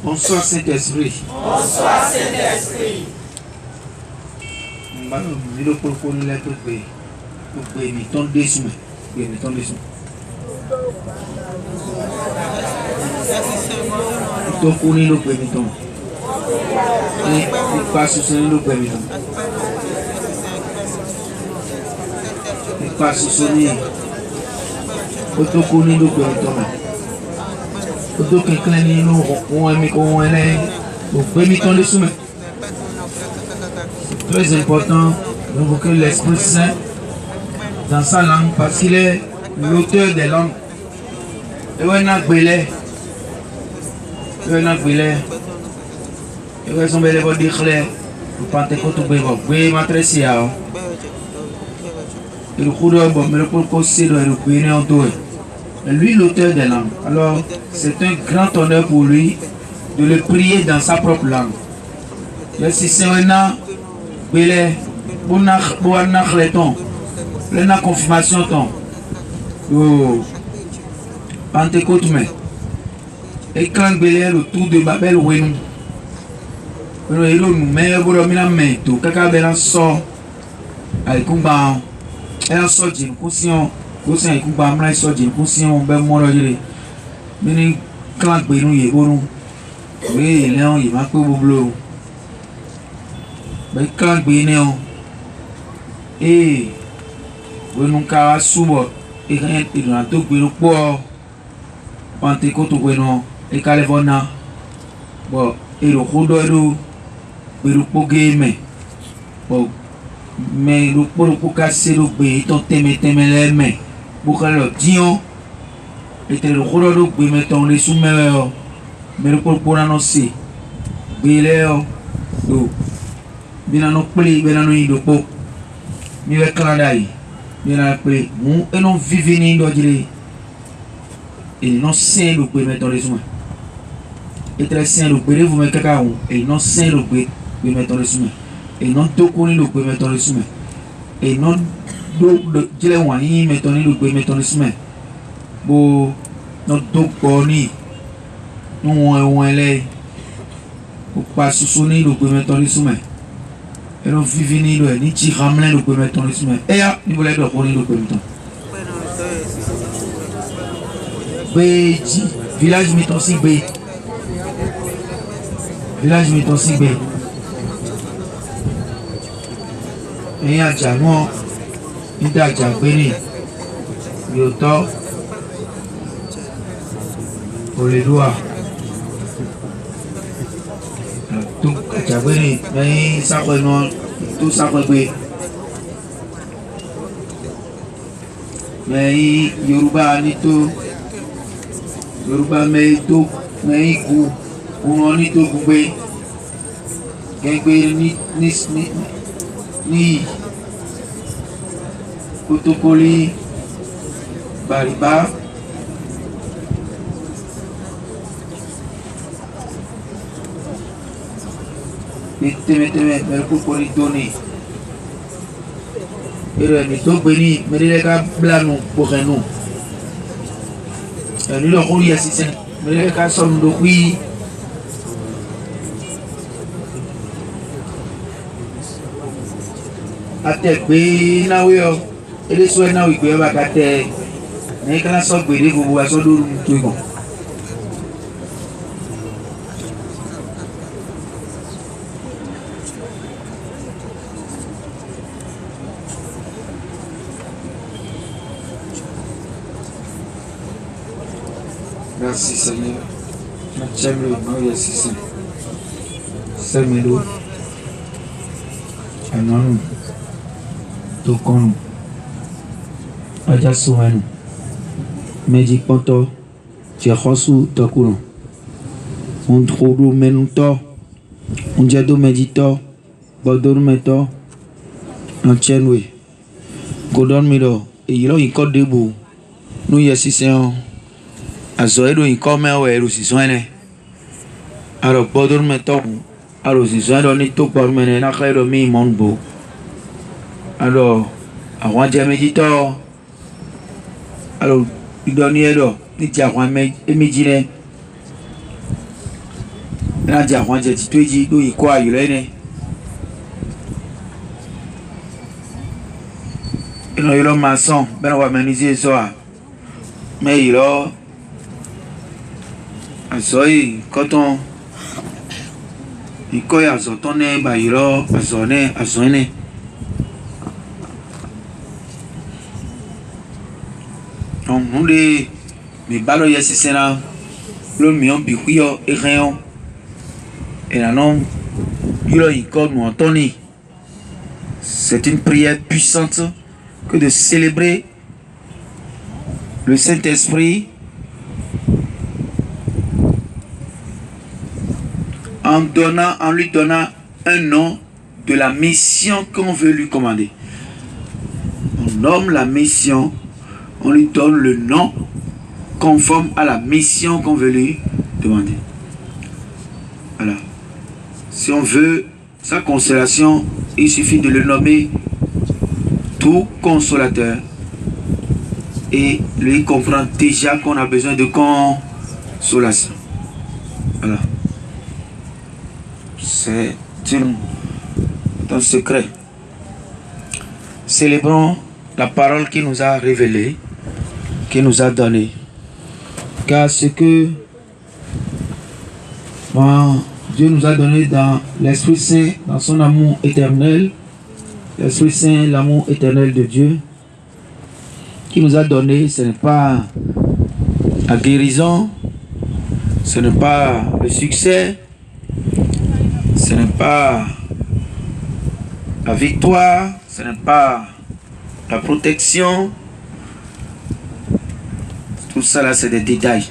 Bonsoir Saint-Esprit. Bonsoir Saint-Esprit. Nous le propos nous l'être payé. Nous payons ton décimé. Payons ton décimé. Nous connaissons nous payons ton. Et nous passons sur nous payons ton. Nous passons sur nous. Nous connaissons nous payons ton. Nous connaissons nous payons ton décimé. Très important d'invoquer l'Esprit Saint dans sa langue parce qu'il est l'auteur des langues. Et on a brûlé. On a brûlé. Et on a sombré les bordures claires. Le Pentecôte au Bévo. Oui, ma très sia. Et le coup de bon, mais le propos c'est de le bénir en tout. Lui, l'auteur des langues. Alors, c'est un grand honneur pour lui de le prier dans sa propre langue. Et si c'est un Bélé, Bouanak Leton, la confirmation ton, Pentecôte, et quand Bélé, le tour de Babel, oui, nous, mais vous avez tout, caca Bélan sort, avec Kumba, elle sort d'une conscience, conscience, et Kumba, elle sort d'une conscience, ben, moi, mais quand Bélou, il est bon, oui, Léon, il m'a peu bleu. Mais quand Bénéon et nous avons souvent et rien et nous avons tout pour Pentecôte et Californie bon et le Rodo le Pogame bon mais le pour casser le bé ton thème les mains pour que le dion était le Rodo mettons les soumeurs mais le pour annoncer Béléo bien nous plaît bien nous indo po mi le clandai bien plaît nous et non vivre ni do dire et non saint le peut mettre les soins et très saint le peut vous mettre cacao et non saint le peut mettre les soins et non to connait le peut mettre les soins et non do dire wani mettre le peut mettre les soins bo non to connait nous on les pour pas soutenir le peut mettre les soins. Et nous vivons là, ni tu ramènes le premier temps les semaines. Et là, nous voulons le premier temps. Béji, village Mitonsi Bé. Village Mitonsi Bé. Et il y a Djamon, il y a Djabéni, Yoto, pour les doigts. Tout Djabéni, mais ça renon, tout ça rebé. Mais Yoruba Nito, Yoruba Meito, Meiku, Unonito Gube, Gengbe ni Kotokoli, Bariba, mais pour les donner. Et le mito béni, mais les gars blancs pour nous. Et nous le rouillons ici, mais les gars sont de oui. À terre, oui, na oui, et les soins na oui, oui, à terre. Mais quand on sort béni, vous voyez ça d'où tout bon. Merci Seigneur. J'aime le nom de Jésus. Seigneur. Anon. Tokon. Aja suwen. Magic ponto. Tchehosu tokuno. Un trodo menuto. Un jado medito. Bodor meto. Un chenwe. Godon mido. Et il a une code debout. Nous y assistons. Azoedo income o erosisone. Aro bodor meto. Aro sisone ni to por mene na khero mi monbo. Aro àwọn jamejito. Aro idoniero ni ti àwọn méjì ne. na dia hwan je titoji do iko ayule ne ino yilo maçon ben wa menuisier so a mais yilo azoi coton iko ya zotone ba yilo azone azone on hunde mi balo yesisena lo mi on bihuyo ereon et non yilo iko nous entoni. C'est une prière puissante que de célébrer le Saint-Esprit en lui donnant un nom de la mission qu'on veut lui commander. On nomme la mission, on lui donne le nom conforme à la mission qu'on veut lui demander. Voilà. Si on veut sa consolation, il suffit de le nommer tout consolateur et lui comprend déjà qu'on a besoin de consolation. Voilà. C'est un secret. Célébrons la parole qui nous a révélé, qui nous a donné. Car ce que Dieu nous a donné dans l'Esprit Saint, dans son amour éternel, l'Esprit Saint, l'amour éternel de Dieu, qui nous a donné, ce n'est pas la guérison, ce n'est pas le succès, ce n'est pas la victoire, ce n'est pas la protection. Tout ça là, c'est des détails.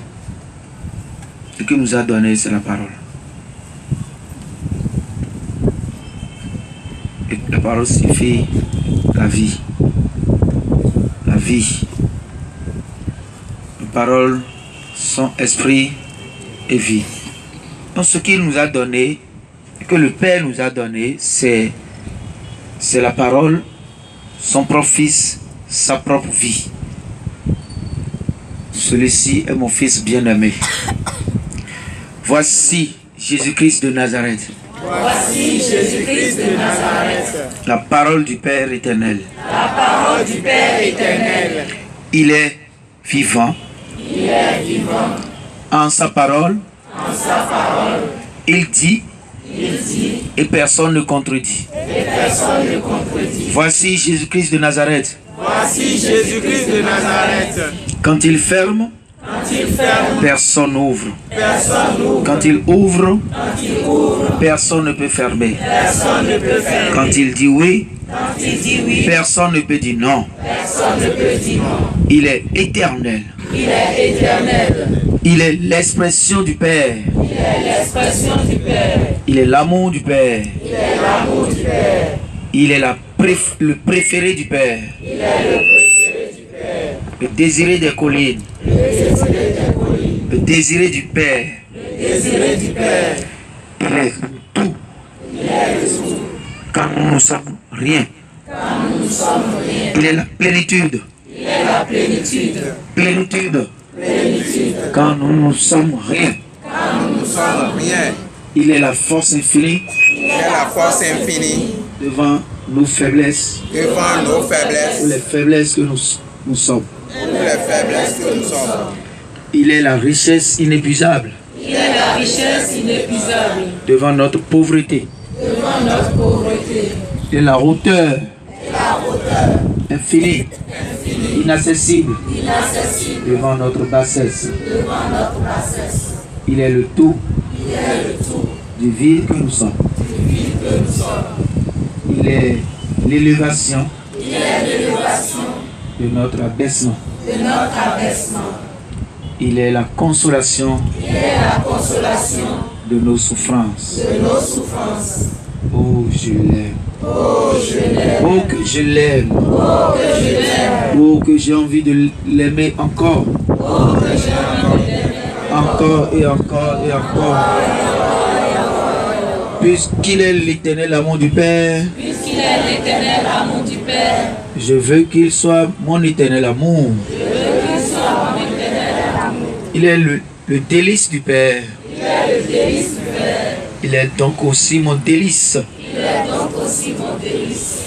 Ce qu'il nous a donné, c'est la parole. Et la parole signifie la vie. La vie. Les paroles sont esprit et vie. Donc ce qu'il nous a donné, que le Père nous a donné, c'est la parole, son propre Fils, sa propre vie. Celui-ci est mon Fils bien-aimé. Voici Jésus-Christ de Nazareth. Voici Jésus-Christ de Nazareth. La parole du Père éternel. La parole du Père éternel. Il est vivant. Il est vivant. En sa parole. En sa parole. Il dit. Et personne ne contredit. Et personne ne contredit. Voici Jésus-Christ de Nazareth. Voici Jésus-Christ de Nazareth. Quand il ferme, personne n'ouvre. Quand il ouvre, personne ne peut fermer. Quand il dit oui, personne ne peut dire non. Il est éternel. Il est l'expression du Père. Il est l'amour du Père. Il est le préféré du Père. Le désiré des collines. Le désiré du Père. Il est tout. Quand nous ne sommes rien. Il est la plénitude. Plénitude. Quand nous ne sommes rien. Il est la force infinie. Devant nos faiblesses. Ou les faiblesses que nous sommes. Il est la richesse inépuisable. Devant notre pauvreté. Il est la hauteur. Infinie. Inaccessible. Devant notre bassesse. Il est le tout. Du vide que nous sommes. Il est l'élévation de notre abaissement. Il est la consolation de nos souffrances. Oh, je l'aime. Oh, que je l'aime. Oh, que j'ai envie de l'aimer encore. Encore et encore et encore. Puisqu'il est l'éternel amour du Père. Je veux qu'il soit mon éternel amour. Il est le délice du Père. Il est le délice du Père. Il est donc aussi mon délice. Il est donc aussi mon délice.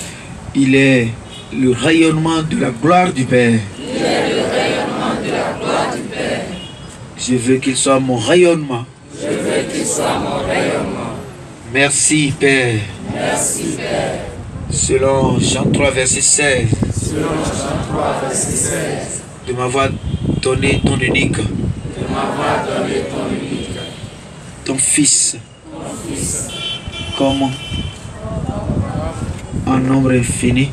Il est le rayonnement de la gloire du Père. Il est le rayonnement de la gloire du Père. Je veux qu'il soit mon rayonnement. Je veux qu'il soit mon rayonnement. Merci Père. Merci Père. Selon Jean 3, verset 16. Selon Jean 3, verset 16. De m'avoir donné ton unique. De m'avoir donné ton unique. Ton Fils. Ton Fils. Comme en nombre infini.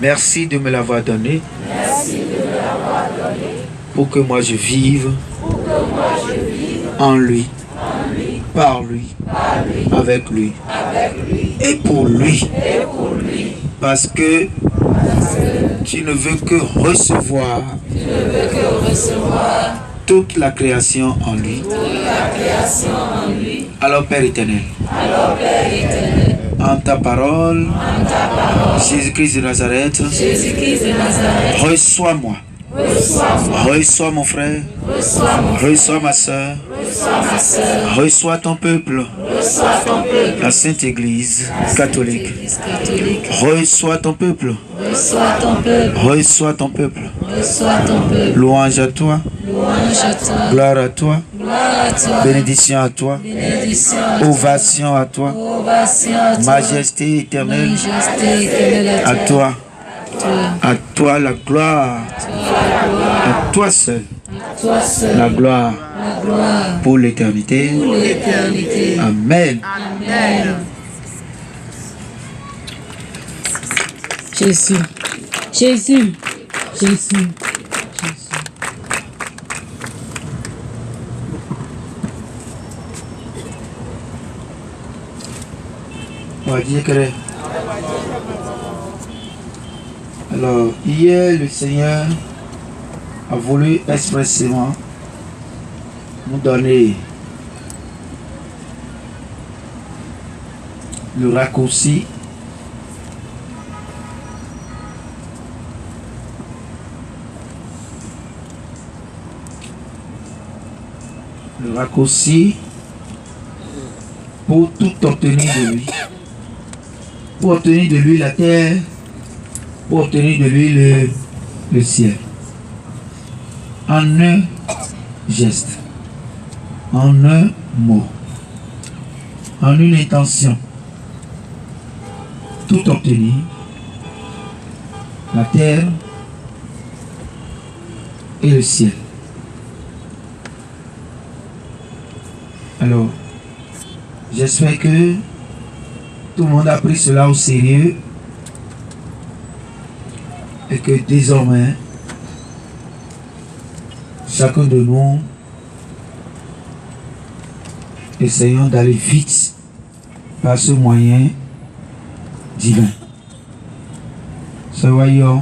Merci de me l'avoir donné. Merci de me l'avoir donné. Pour que moi je vive. Pour que moi je vive. En lui. En lui. Par lui. Par lui. Avec lui. Avec lui. Et pour lui. Et pour lui. Parce que tu ne veux que recevoir. Tu ne veux que recevoir toute la création en lui. toute la création en lui. Alors Père éternel. Alors Père éternel. En ta parole. En ta parole. Jésus-Christ de Nazareth. Jésus-Christ de Nazareth. Reçois-moi. Reçois-moi. Reçois mon frère. Reçois mon frère. Reçois ma soeur. Reçois ma soeur. Reçois ton peuple. Reçois ton peuple. La Sainte Église catholique. Église catholique. Reçois ton peuple. Reçois ton peuple. Reçois ton peuple. Reçois ton peuple. Louange à toi. Louange à toi. Gloire à toi. Gloire à toi. Bénédiction à toi. Bénédiction à toi. Ovation à toi. Ovation à toi. Majesté éternelle. Majesté éternelle À toi. Toi. À toi la gloire. À toi seul. Toi seul. La gloire. La gloire. Pour l'éternité. Pour l'éternité. Amen. Amen. Jésus. Jésus. Jésus. On va dire que... Alors, hier, le Seigneur a voulu expressément nous donner le raccourci pour tout obtenir de lui. Pour obtenir de lui la terre, pour obtenir de lui le ciel. En un geste, en un mot, en une intention. Tout obtenir, la terre et le ciel. Alors, j'espère que tout le monde a pris cela au sérieux et que désormais, chacun de nous, essayons d'aller vite par ce moyen divin. Soyons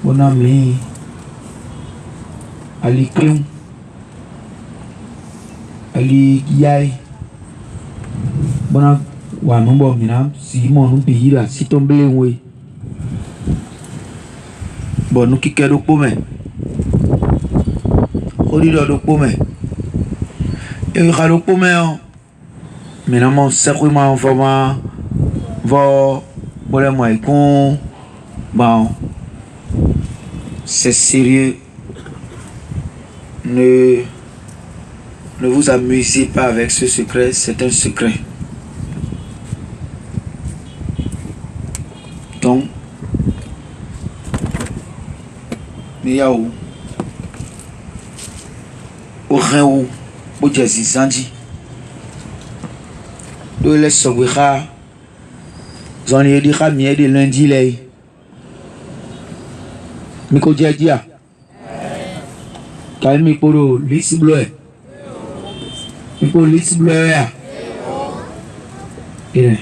bonami ali clou ali yai bona wa numbo mina si mo nu pihira si tomble we bon nu kike do pome odi do pome e ga do pome o mina mo sekwe ma voma vo bole mo ikun bon. C'est sérieux. Ne vous amusez pas avec ce secret, c'est un secret. Donc, Miaou, Oreou, Bojasi Sanji, de les Sobira, j'en ai dit Ramier de lundi là. Miko dia kali mikoro lisi bleu miko lisi bleu ya ire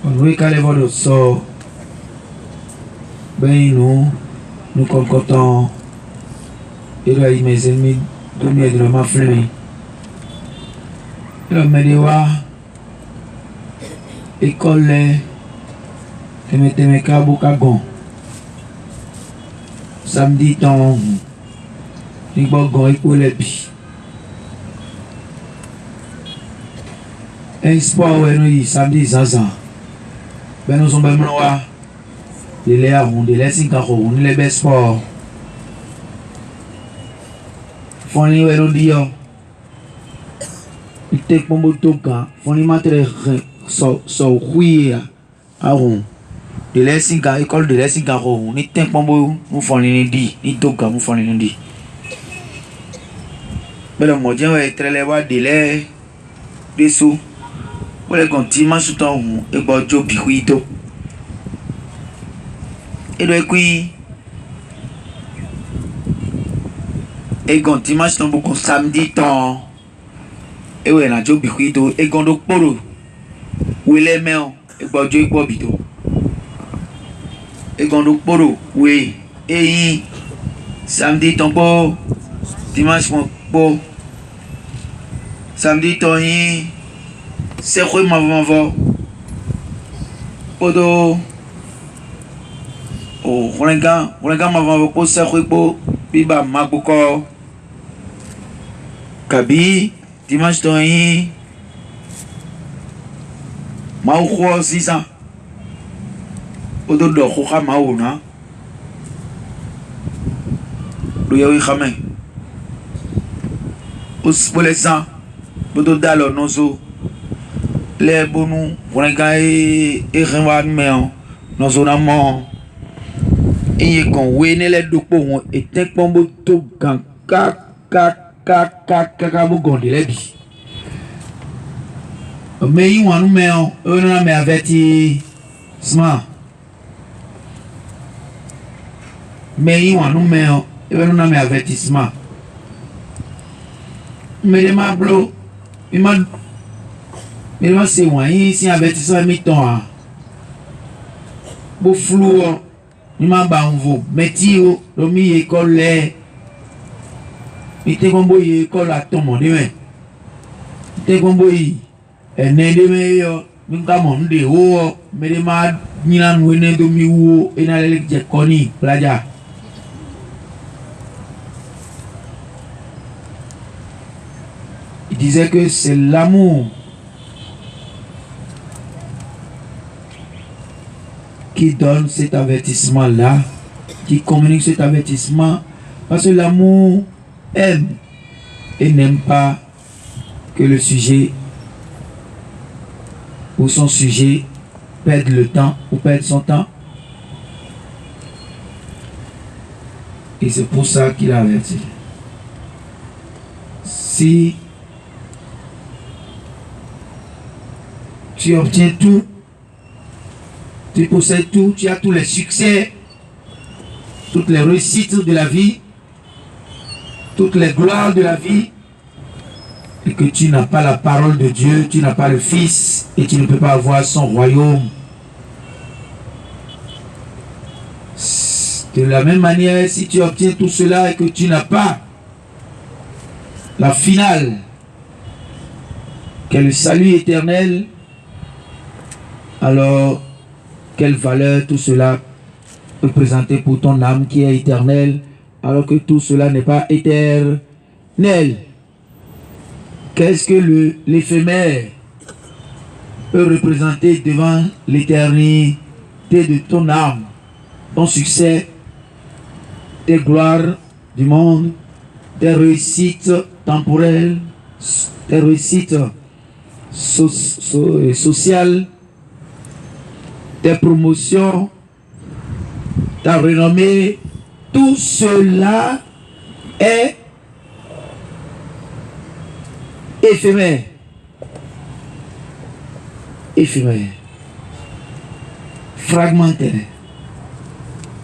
on kale vodo so ben nous concordons et là mes ennemis donner de ma flemme et me dewa école Teme Kabukagon. Samedi, ton. Nibogon et pour les billes. Un sport, oui, samedi, Zaza. Ben, nous sommes bien noirs. De l'air, on de l'air, on est les best sports. Foni, oui, nous disons. Il te pombo toka. Foni, matre, so, oui, à rond. De l'air, école de l'air, on est un pombo, nous foni, dit, ni toka, nous foni, dit. Mais le mot, ouais, très léva, de l'air, des sous. Voilà, quand tu m'as sous ton et bon, tu piquito. Et le qui et quand tu m'as sous ton samedi temps et ouais, la tu piquito et quand tu polo où il est meilleur et bon, tu es pas bito. Et quand tu polo, oui, et samedi ton po, dimanche mon po, samedi ton y. C'est quoi ma maman? Podo. Oh, regarde ma maman pour c'est quoi pour biba mabuko. Kabi, dimanche toi ma ou si ça. Podo do khoka ma ou na. Do yawi khame. Os polesa. Podo dalo nozo. Les bonus, voilà et revoir mais nous on a mort et quand oui les deux pour et t'es pombo tout quand vous gondez les bi mais ils vont nous mettre on a mis avertissement mais ils vont nous mettre on a mis avertissement mais les mablo ils m'a mais moi c'est moi ici avertissement mi-temps pour flou ni ma banvo metio lo mi école mi te kombo école à ton monde mais te kombo yi ene de me yo mi ka mon de o me de ma ni na no ene do mi wo ena le je koni plaja il disait que c'est l'amour qui donne cet avertissement-là, qui communique cet avertissement, parce que l'amour aime et n'aime pas que le sujet ou son sujet perde le temps ou perde son temps. Et c'est pour ça qu'il a averti. Si tu obtiens tout, tu possèdes tout, tu as tous les succès, toutes les réussites de la vie, toutes les gloires de la vie, et que tu n'as pas la parole de Dieu, tu n'as pas le Fils, et tu ne peux pas avoir son royaume. De la même manière, si tu obtiens tout cela et que tu n'as pas la finale, qu'est le salut éternel, alors quelle valeur tout cela peut présenter pour ton âme qui est éternelle, alors que tout cela n'est pas éternel. Qu'est-ce que l'éphémère peut représenter devant l'éternité de ton âme, ton succès, tes gloires du monde, tes réussites temporelles, tes réussites sociales, tes promotions, ta renommée, tout cela est éphémère. Éphémère. Fragmentaire.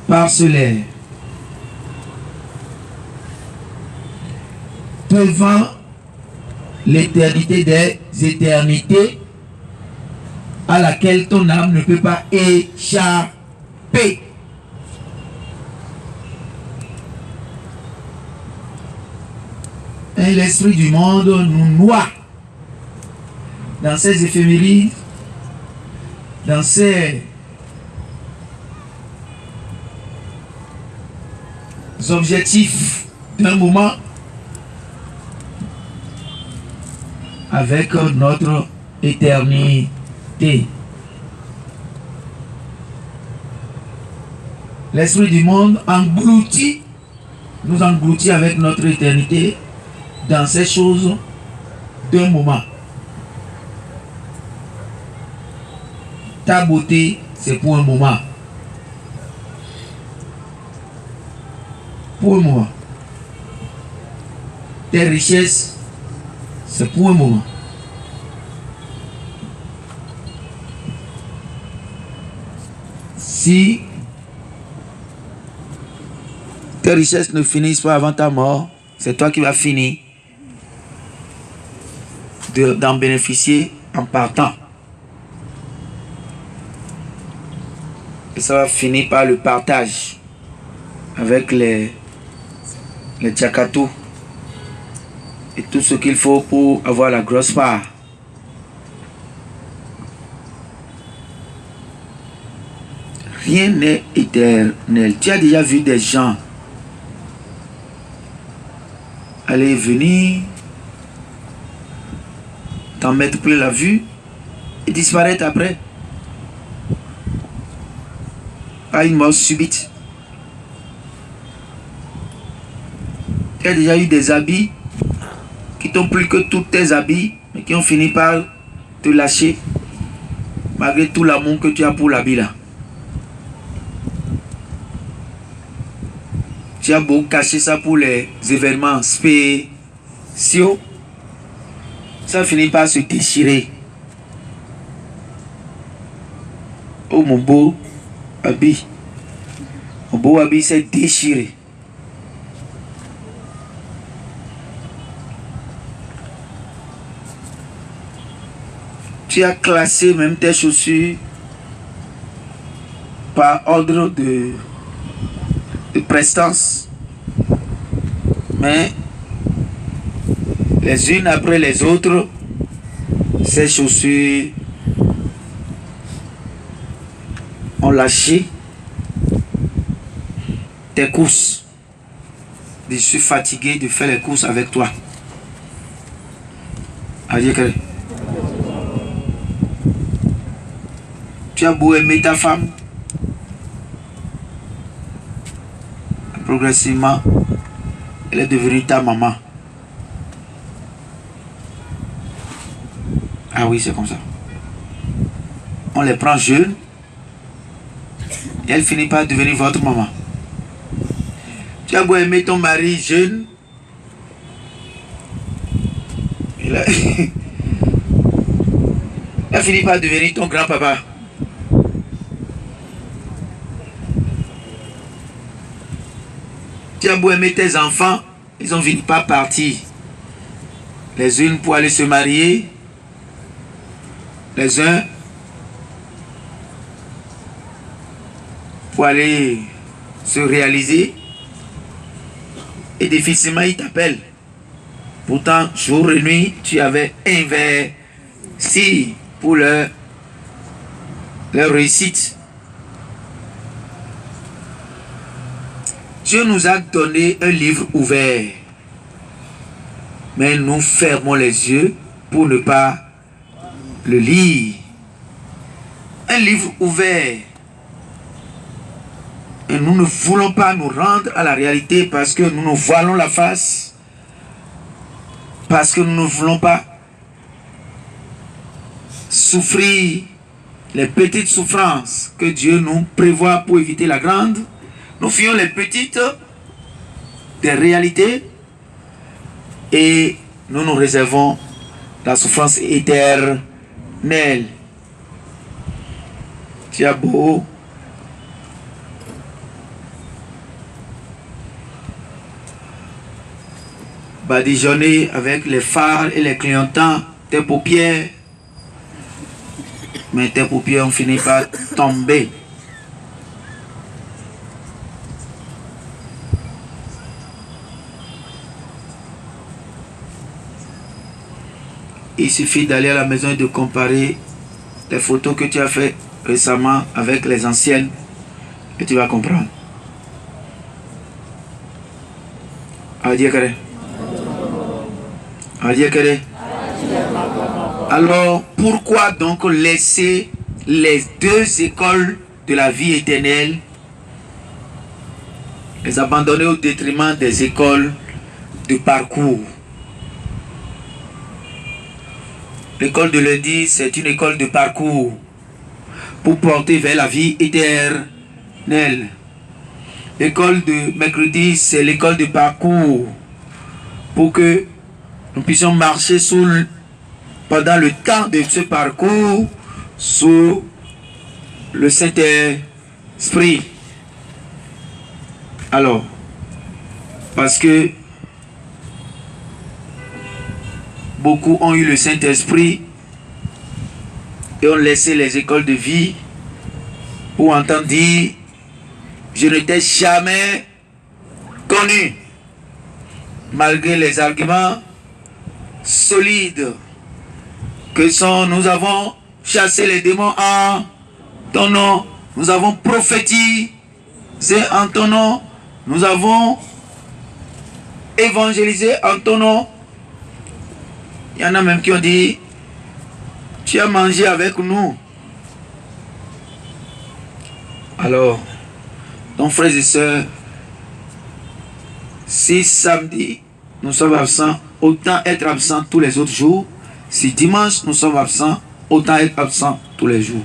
Parcellaire. Devant l'éternité des éternités, à laquelle ton âme ne peut pas échapper. Et l'esprit du monde nous noie dans ces éphémérides, dans ces objectifs d'un moment avec notre éternité. L'esprit du monde nous engloutit avec notre éternité dans ces choses d'un moment. Ta beauté, c'est pour un moment. Pour un moment. Tes richesses, c'est pour un moment. Si tes richesses ne finissent pas avant ta mort, c'est toi qui vas finir d'en bénéficier en partant. Et ça va finir par le partage avec les Tchakatou et tout ce qu'il faut pour avoir la grosse part. Rien n'est éternel. Tu as déjà vu des gens aller venir, t'en mettre plein la vue et disparaître après à une mort subite. Tu as déjà eu des habits qui t'ont plus que tous tes habits, mais qui ont fini par te lâcher malgré tout l'amour que tu as pour l'habit là. Tu as beau cacher ça pour les événements spéciaux, ça finit par se déchirer. Oh mon beau habit, s'est déchiré. Tu as classé même tes chaussures par ordre de prestance, mais les unes après les autres, ces chaussures ont lâché tes courses. Je suis fatigué de faire les courses avec toi. Adieu. Tu as beau aimer ta femme, progressivement, elle est devenue ta maman. Ah oui, c'est comme ça. On les prend jeunes et elle finit par devenir votre maman. Tu as beau aimer ton mari jeune, il a fini par devenir ton grand-papa. Tu as beau aimer tes enfants, ils ont fini par partir. Les unes pour aller se marier, les uns pour aller se réaliser, et difficilement ils t'appellent. Pourtant, jour et nuit, tu avais investi pour leur réussite. Dieu nous a donné un livre ouvert, mais nous fermons les yeux pour ne pas le lire. Un livre ouvert. Et nous ne voulons pas nous rendre à la réalité parce que nous nous voilons la face, parce que nous ne voulons pas souffrir les petites souffrances que Dieu nous prévoit pour éviter la grande. Nous fuyons les petites des réalités et nous nous réservons la souffrance éternelle. Tu as beau badigeonner avec les phares et les clignotants tes paupières, mais tes paupières ont fini par tomber. Il suffit d'aller à la maison et de comparer les photos que tu as faites récemment avec les anciennes et tu vas comprendre. Alors, pourquoi donc laisser les deux écoles de la vie éternelle, les abandonner au détriment des écoles de parcours? L'école de lundi, c'est une école de parcours pour porter vers la vie éternelle. L'école de mercredi, c'est l'école de parcours pour que nous puissions marcher pendant le temps de ce parcours sous le Saint-Esprit. Alors, parce que beaucoup ont eu le Saint-Esprit et ont laissé les écoles de vie pour entendre dire: je ne t'ai jamais connu, malgré les arguments solides que sont: nous avons chassé les démons en ton nom, nous avons prophétisé en ton nom, nous avons évangélisé en ton nom. Il y en a même qui ont dit: tu as mangé avec nous. Alors, donc frères et sœurs, si samedi nous sommes absents, autant être absents tous les autres jours. Si dimanche nous sommes absents, autant être absents tous les jours.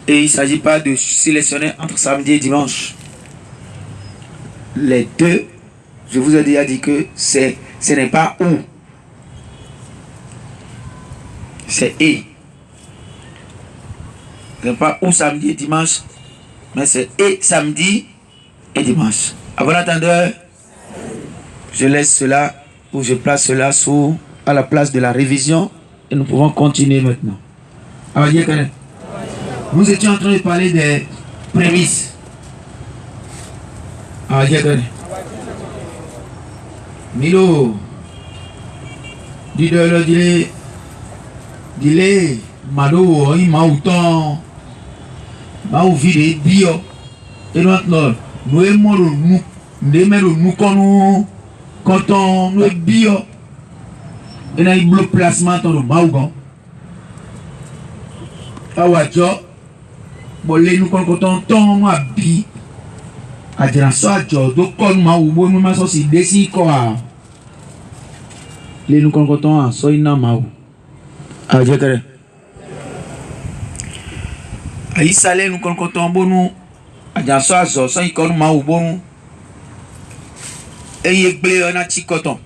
Et il ne s'agit pas de sélectionner entre samedi et dimanche. Les deux, je vous ai déjà dit que ce n'est pas où. C'est et. Ce n'est pas ou samedi et dimanche, mais c'est et samedi et dimanche. À bon entendeur, je laisse cela ou je place cela à la place de la révision et nous pouvons continuer maintenant. Nous étions en train de parler des prémices. Milo, dis-le, Malo, il m'a autant, m'a ouvert bio, et maintenant, nous aimons nous quand on est bio, et là il bloque placement dans le maougan. Awadjo, bon les nous quand on tombe à bi, à dire ça jo, donc quand maou, bon nous m'as aussi décidé quoi. Les nous quand on a soit ina maou. Ah je connais. Aïe salé nous quand on bon nous, à dire ça jo, soit il quand maou bon. Et il blé on a petit coton.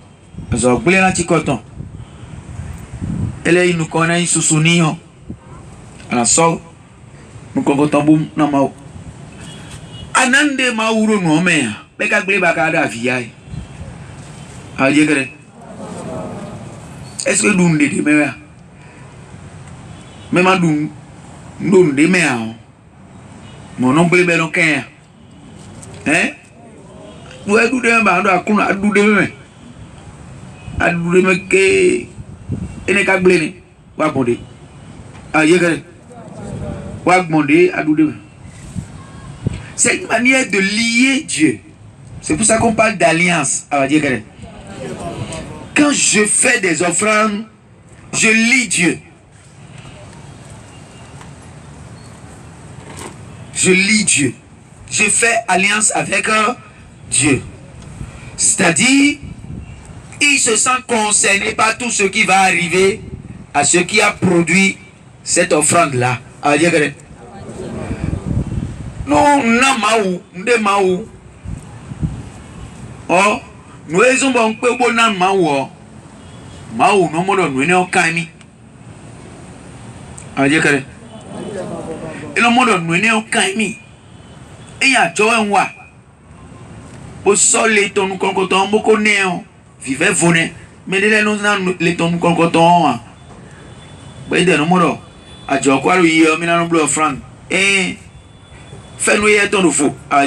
Zo blé on a petit coton. Et là il nous connaît sous sounion. Alors ça, nous comptons boum na mau. Anande mauro no me. Beka gbé bakada via. Ah yegre. Est-ce que nous ne me ya? Même nous ne me ya. Mon nom blé belon ken. Hein? Vous êtes de ba ndo akuna adu de me. Adu de me ke ene ka blé ni. Wa bondé. Ah yegre. C'est une manière de lier Dieu. C'est pour ça qu'on parle d'alliance. Quand je fais des offrandes, je lie Dieu. Je lie Dieu. Je fais alliance avec Dieu. C'est-à-dire, il se sent concerné par tout ce qui va arriver à ce qui a produit cette offrande-là. Non, non, maou, de maou. Oh, nous sommes bon peu bon maou. Maou, non, mon nous n'en kami. Et le monde nous n'en kami. Et y a Joe wa. Au sol les tons nous concotons beaucoup néon. Vivez voné. Mais les nous les tons nous concotons. Ben de nos modos. A Joe quoi lui y a mis dans le bleu franc. Et fais-nous y ton fou. Ah,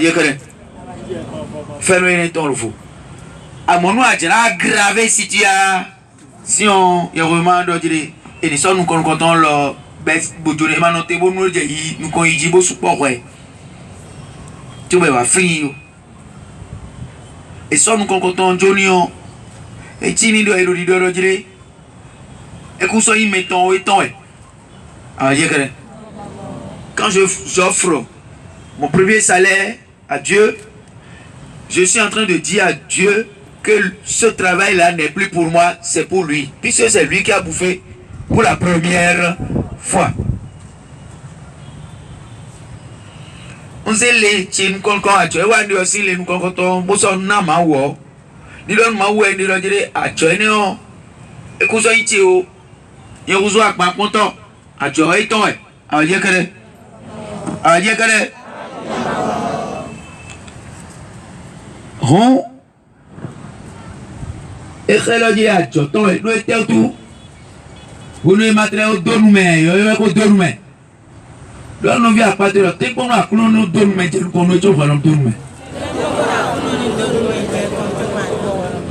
fais-nous y ton fou. À mon nom, j'ai aggravé situation. Il y a vraiment d'autres idées. Et les sons nous comptons le best boutonné. Maintenant, t'es bon, nous qu'on y dit beau support. Tu vas finir. Et ça nous concordons Johnny et Tini de Elodie de Rodri. Et qu'on soit y mettant et tant. Quand j'offre mon premier salaire à Dieu, je suis en train de dire à Dieu que ce travail-là n'est plus pour moi, c'est pour lui. Puisque c'est lui qui a bouffé pour la première fois. On sait les chins qu'on a tué, on dit aussi les nous qu'on a bossé na mawo. Ni don mawo ni don dire a tué ne on. Et qu'on soit ici o, il vous a pas content a tué ton e. A dire que Hon et que dit a tué ton e, nous était tout. Vous nous mettrez au dos nous mais, au dos nous mais. Là, nous vient à partir de temps qu'on a nous donne mais qu'on nous trouve dans tout mais.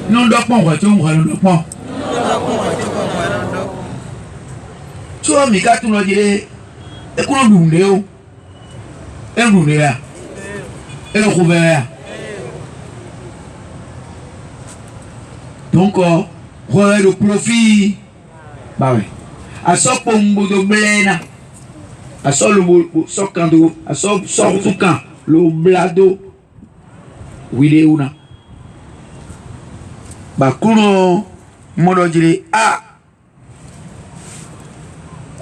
Nous ne pas quoi tu nous pas. Tu vois mais quand tu nous dis et qu'on nous déo. Et nous là. Et nous couvert. Donc voilà le profit. Bah oui. À ce pombo de blena. À ça le socando, à ça sortucan, le blado, oui una. Bakuno, modo dire ah,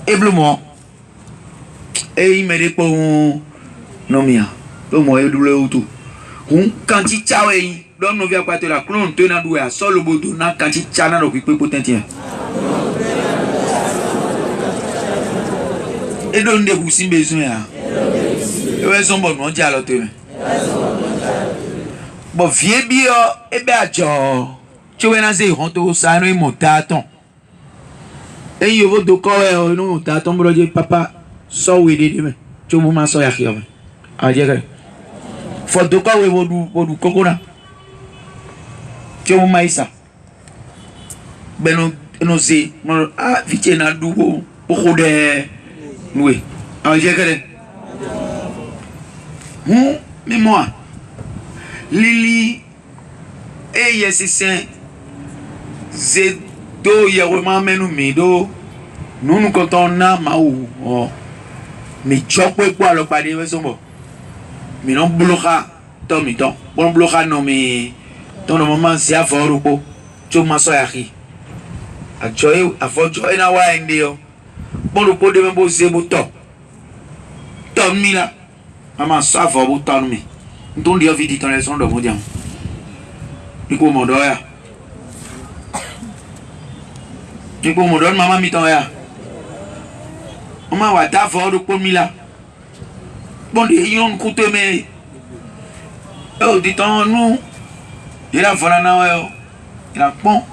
éblement. Et il me dit pour non mia, pour moi il doule ou tout. Quand il tchawe, donc nous vient pas te la clone tenant doué à ça le boudou na quand il tchana donc il peut potentiel. Et donc des vous si besoin et ouais son bon on dit alors toi bon vieux bio et bien tu veux nazer on te ça nous montaton et il veut de quoi nous montaton bro dire papa so we dit mais tu vous m'en so ya qui ah dire faut de quoi we vous kokona tu vous maïsa ben nous c'est ah vite na doubo beaucoup de oui, alors j'ai que mais moi, Lili et Yessicien, c'est do vraiment menu mido, nous comptons na maou, mais chopé quoi le pas de sombo, mais non bloquera, ton, bon bloquera non mais ton moment c'est à fort ou pas, tu m'as soyaki, à joie, à fort joie na wa indio. Bon le pot de même beau c'est beau top mila maman ça va beau temps mais on dit vite dans les sons de mon diam du coup mon doya du coup mon don maman mi ton ya maman wa ta fort de pot mila bon de yon coûte mais oh dit on nous il a voilà na wa il a bon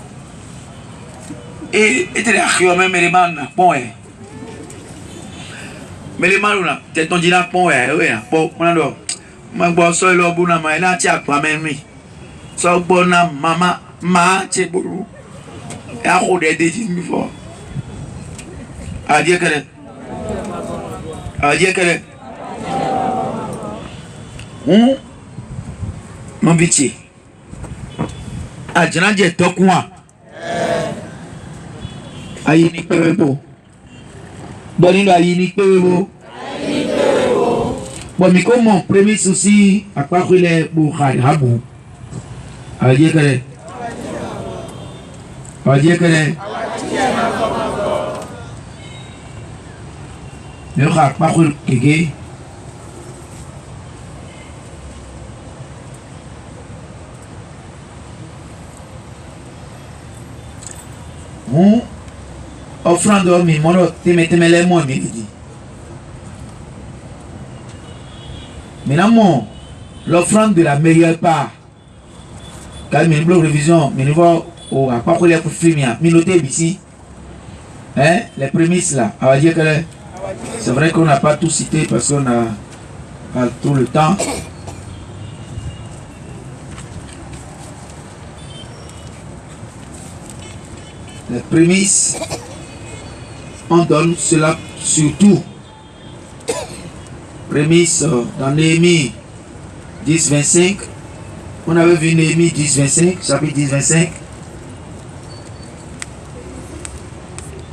et était là même les man bon mais les malous t'es ton dîner pour pour on a ma boss sur le bout na ma na tia pas même so bona mama ma che buru et à côté des dînes fort à dire que mon viti à jana je tokwa ayi ni pepo Bonne nuit, ni peu. Bon, mais comme mon premier souci, à part que les bourrades, habou. À dire que les. À dire que les. Le rat, pas que le kéké. Offrande mi moro te metteme le mo mi dit. Maintenant l'offrande de la meilleure part. Quand mes blocs révision, mes niveaux au à pas les pour filmer, mi noter ici. Hein, les prémices là, on va dire que c'est vrai qu'on n'a pas tout cité parce qu'on a pas tout le temps. Les prémices on donne cela surtout. Prémisse dans Néhémie 10, 25. On avait vu Néhémie 10, 25, chapitre 10, 25.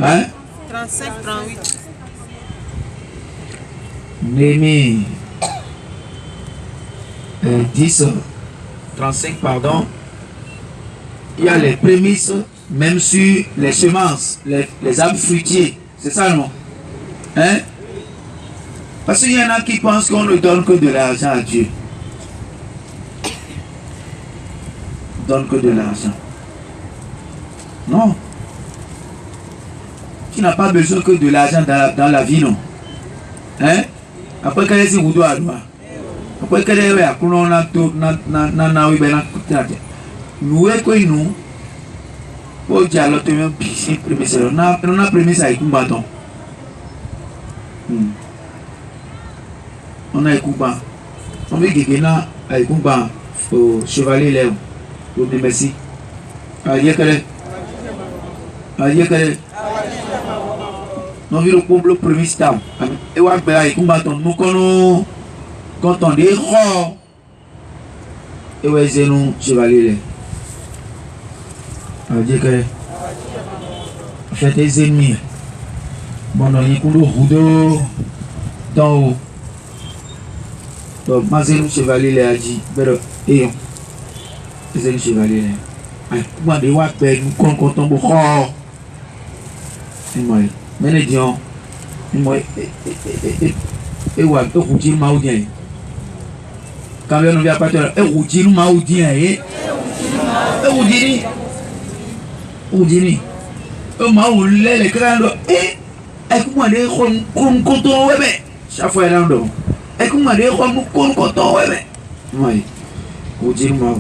Hein? 35, 38. Néhémie 10, 35, pardon. Il y a les prémices, même sur les semences, les arbres fruitiers. C'est ça, non? Hein? Parce qu'il y en a qui pensent qu'on ne donne que de l'argent à Dieu. On donne que de l'argent. Non. Tu n'as pas besoin que de l'argent dans la vie, non? Hein? Après qu'elle est où doit après qu'elle est à nous au dialogue de même piscine prémisse on a prémisse avec un bâton. On a écouté on veut que là avec un bâton au chevalier lève au merci aïe que non vu le complot prémisse tam et on va avec un bâton nous connaissons quand on dit oh et ouais c'est nous chevalier lève aïe que fait des ennemis bon on y coule roudou dans haut donc Mazénou chevalier l'a dit mais et c'est le chevalier là comment de voir perdre nous quand on tombe oh mais les gens moi et ouais au routier maudien quand on vient pas et routier maudien et routier o ma o lele krando e kuma de kon koto webe chaque fois lando e kuma de kon koto webe moi o dire ma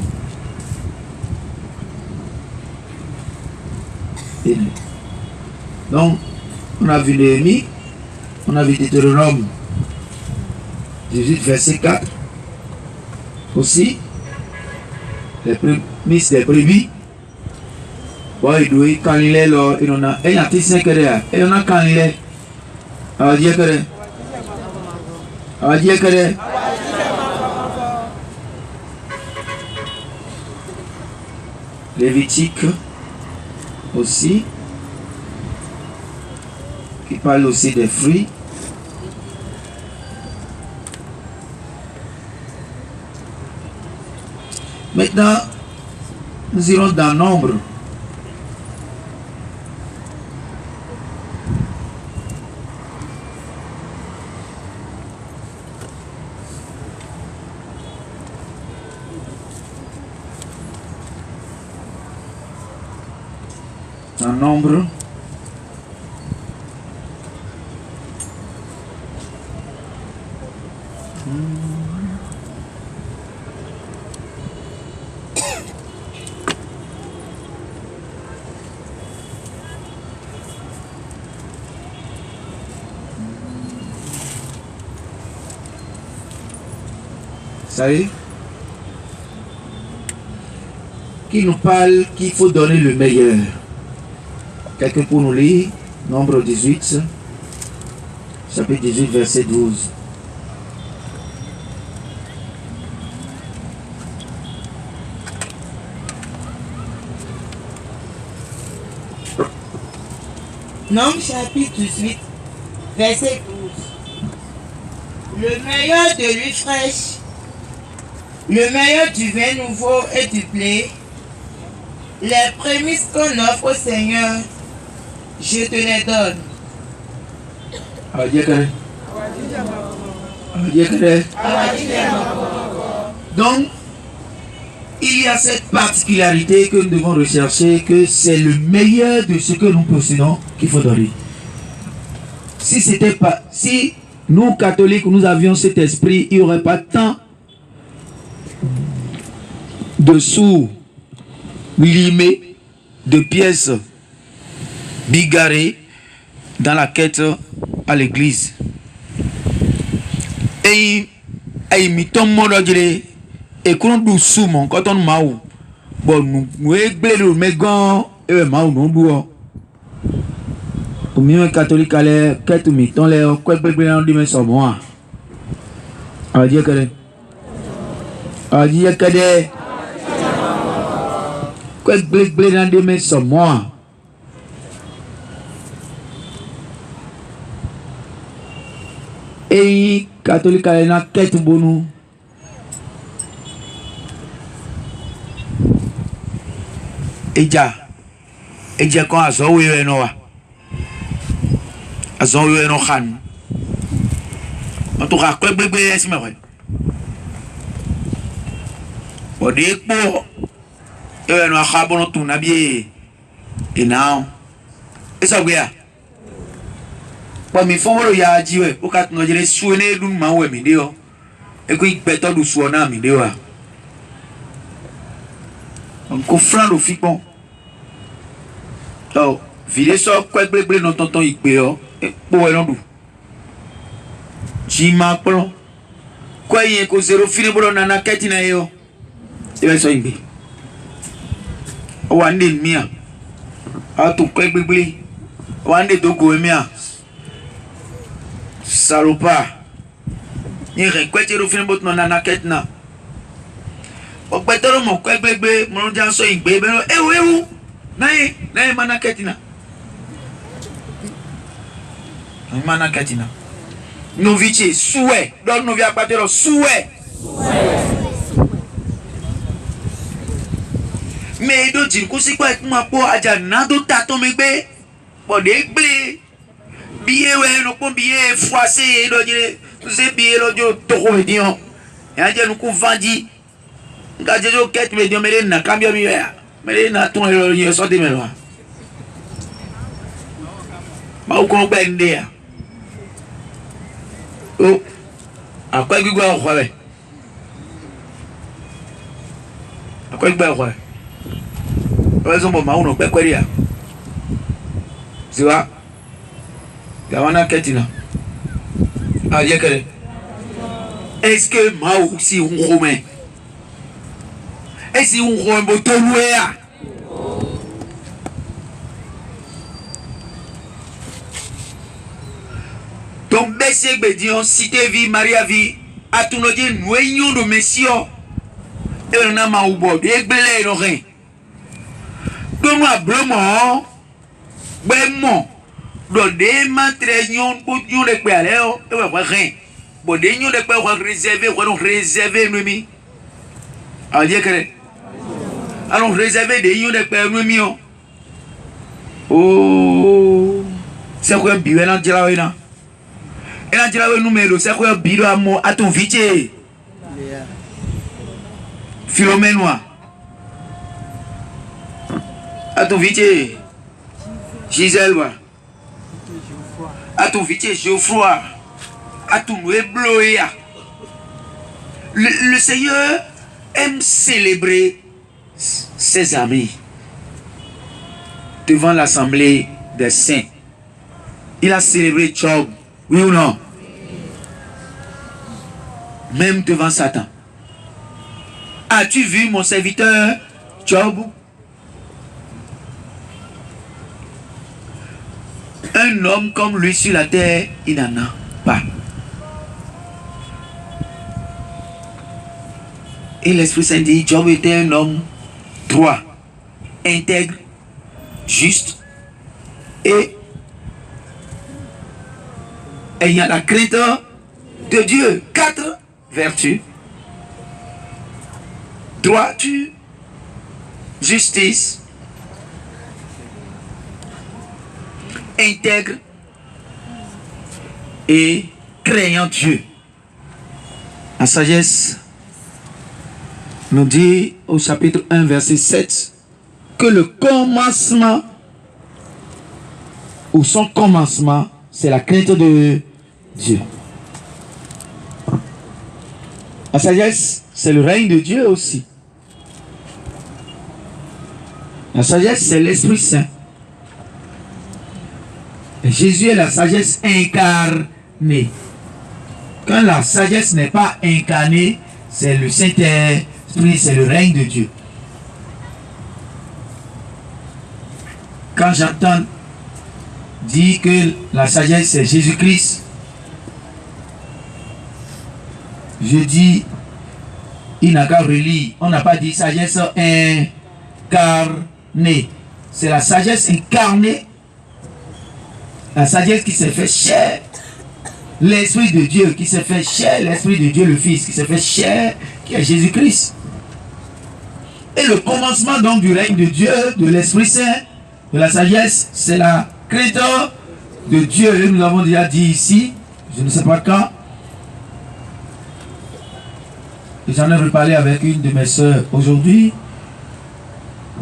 donc on a vu Néhémie, on a vu Deutéronome 18 verset 4 aussi les prémices des brebis. Bon, il doit quand il est là, il en a un artiste qui est là, et on a quand il est, on va dire que, on va dire que, Lévitique aussi, qui parle aussi des fruits. Maintenant, nous irons dans Nombre. Un nombre ça y est qui nous parle qu'il faut donner le meilleur. Quelqu'un pour nous lire, Nombre 18, chapitre 18, verset 12. Nombre chapitre 18, verset 12. Le meilleur de l'huile fraîche, le meilleur du vin nouveau et du blé, les prémices qu'on offre au Seigneur, je te les donne. Donc, il y a cette particularité que nous devons rechercher, que c'est le meilleur de ce que nous possédons qu'il faut donner. Si c'était pas, si nous catholiques nous avions cet esprit, il n'y aurait pas tant de sous limés, de pièces bigarrées dans la quête à l'église. Et il et quand on sous mon quand on maou bon nous églé le mégan et maou non bois au milieu catholique allait quête miton les quoi bébé dans dimanche sur moi à dire que Quoi blé dans des mains sur moi. Et catholique a une quête bonne. Eja ko azo we no wa azo we no khan on to ka ko gbegbe esi me wa o de po e no khabo no tu na bi e now eso gbe ya po mi fo wo ya ji we o ka no jere su ne dun ma we mi de o e ko igbe to du su na mi de wa on ko fran lo fi pon oh vide so ko gbegbe no tonton ipe o po e no du ji ma pon ko yin ko zero fini bolo na keti na yo e be so igbe o wa nde mi a to ko gbegbe o wa nde dogo mi a salopa ni re ko ti ro fini bolo na keti na o pe toro mo ko gbegbe mo jan so igbe be ewu nae mana ketina mana ketina no vice souhait donc no via patero souhait mais do jin ko si pa ma po aja na do ta to me gbe bode gbe biye we no po biye froissé do jire se biye lojo to ko edion e anje nu ku vandi nga jejo ket me dio mere na cambio mi ya mere na ton ero ni so de me lo ma o ko gbe nde ya o akwa gbigba o khare akwa gbigba o khare o zo mo ma uno pe kweri ya ziwa ya wana ketina a je kere est-ce que ma o si un romain et si on rombo to louer ton bese gbedion cité vie maria vie atunoje noyon do mesio e na ma ubo de gbele no rin do mo ablomo gbemo do de ma treyon ko ju le pe ale o e wa rin bo de nyon de pe wa réserver ko réserver mi a je kere allons réserver des unions de père mio oh c'est quoi biwe na jira ina ina jira we numero c'est quoi biro amo à ton vite Philomène à ton vite Gisèle à ton vite Geoffroy à ton bloé le Seigneur aime célébrer ses amis devant l'assemblée des saints. Il a célébré Job, oui ou non? Même devant Satan. As-tu vu mon serviteur Job? Un homme comme lui sur la terre, il n'en a pas. Et l'Esprit Saint dit, Job était un homme droit, intègre, juste et ayant la crainte de Dieu. 4 vertus: droiture, justice, intègre et craignant Dieu. La sagesse nous dit au chapitre 1 verset 7 que le commencement ou son commencement c'est la crainte de Dieu. La sagesse c'est le règne de Dieu aussi. La sagesse c'est l'Esprit Saint. Et Jésus est la sagesse incarnée. Quand la sagesse n'est pas incarnée, c'est le Saint-Esprit, c'est le règne de Dieu. Quand j'entends dire que la sagesse c'est Jésus-Christ, je dis, il n'a qu'à relire. On n'a pas dit sagesse incarnée. C'est la sagesse incarnée. La sagesse qui s'est fait chair. L'Esprit de Dieu qui s'est fait chair. L'Esprit de Dieu, le Fils, qui s'est fait chair, qui est Jésus-Christ. Et le commencement donc du règne de Dieu, de l'Esprit Saint, de la sagesse, c'est la crainte de Dieu. Et nous l'avons déjà dit ici, je ne sais pas quand. Et j'en ai reparlé avec une de mes sœurs aujourd'hui.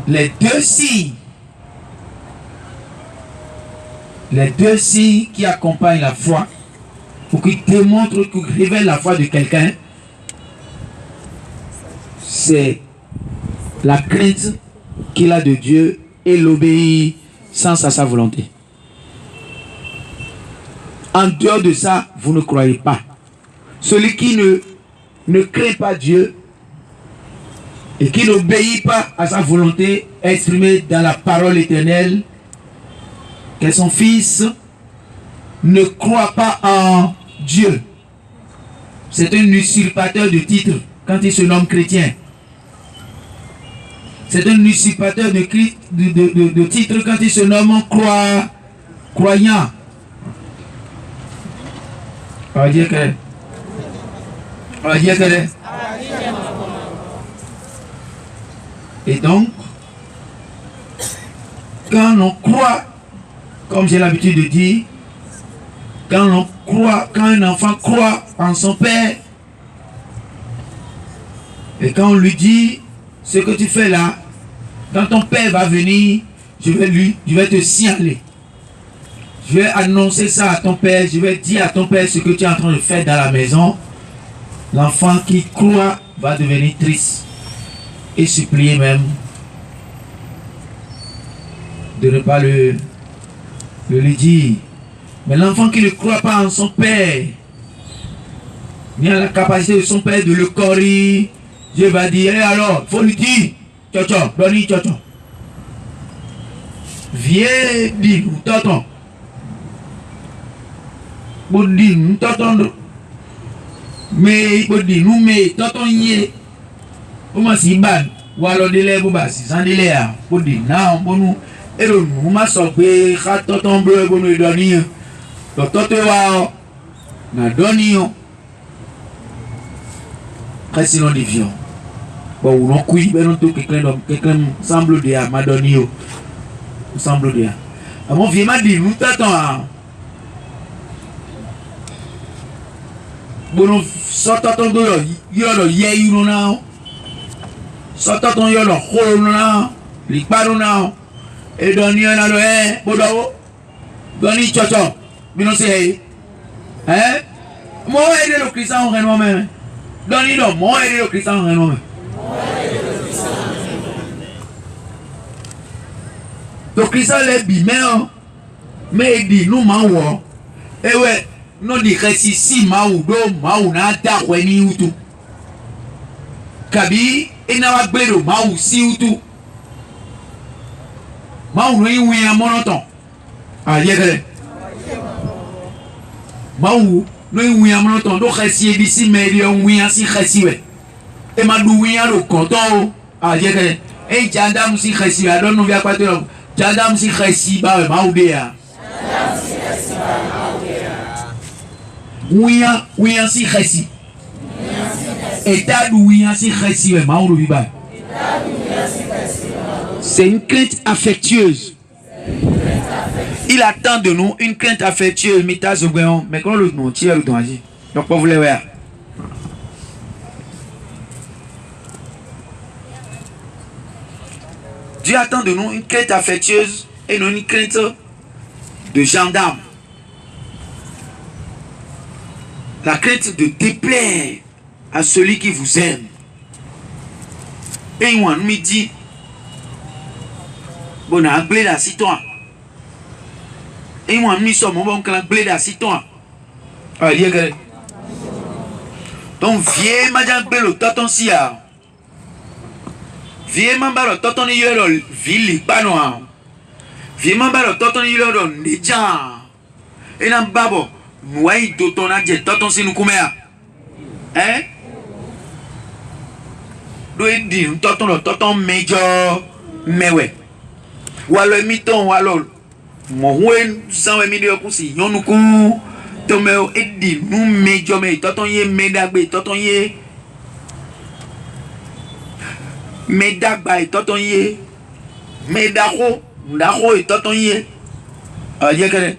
Les deux signes qui accompagnent la foi, ou qui démontrent, qui révèlent la foi de quelqu'un, c'est la crainte qu'il a de Dieu et l'obéissance à sa volonté. En dehors de ça, vous ne croyez pas. Celui qui ne craint pas Dieu et qui n'obéit pas à sa volonté exprimée dans la parole éternelle, que son Fils ne croit pas en Dieu. C'est un usurpateur de titre quand il se nomme chrétien. C'est un usurpateur de titre quand il se nomme croyant. On va dire que... Et donc, quand on croit, comme j'ai l'habitude de dire, quand un enfant croit en son père, et quand on lui dit, ce que tu fais là, quand ton père va venir, je vais te signaler. Je vais annoncer ça à ton père, je vais dire à ton père ce que tu es en train de faire dans la maison. L'enfant qui croit va devenir triste et supplier même de ne pas le lui dire. Mais l'enfant qui ne croit pas en son père, ni à la capacité de son père de le corriger, Dieu va dire, et alors, faut lui dire, tchotcho, doni tchotcho. Viens dire, nous t'entendons. Bon dire, nous t'entendons. Mais, bon dire, nous, mais, t'entendons, yé. Comment si ban, ou alors délai, bon, bah, si, sans délai, bon dire, non, bon, nous, et nous, m'a sorti, t'entendons, bon, nous, doni, t'entendons, na doni, Qu'est-ce qu'on dit? Bon, on a couillé, mais on a quelqu'un semble de m'a donné. Semble de. À mon vieux m'a dit, nous t'attendons. Bon, nous sortons de yolo, yéyou, non. Sortons de yolo, holona, l'ikbarona, et donner un alo, bodo, donner tchocho, bino c'est, hein? Moi, aider le Christ en rénom même. Donnez donc, moi aider le Christ en rénom. Le Christ est bien, mais il dit nous maou. Et ouais, nous dit que si maou do maou na ta kweni utu. Kabi ina wa gbero maou si utu. Maou no yi a monoton. Ah yegere. Maou no yi a monoton do khasi bi si meri on wi si khasi we. E ma du wi a lo konton. Ah yegere. E janda musi khasi a don no via kwatero. Jadam si khasi ba maudea. Ouya si khasi. État d'ouya si khasi ba maudou ba. C'est une crainte affectueuse. Il attend de nous une crainte affectueuse, mita zogéon, mais quand le nom tire le don agir. Donc pour vous les voir. Dieu attend de nous une crainte affectueuse et non une crainte de gendarme. La crainte de déplaire à celui qui vous aime. Et on me dit, bon, on a blé la citoyen. Et on a mis sur mon bon blé la citoyen. Donc, viens, madame Bello, t'attends si à. Viens m'embalo toton yoro vili panoa. Viens m'embalo toton yoro neja. Et nan babo mwai toton adje toton si nukumea. Do di toton mejo mewe walo miton walo mo wen san mi de ku si yonu ku to me edi nu mejo me toton ye medagbe toton ye medagba toton ye medako ndako toton ye aje kere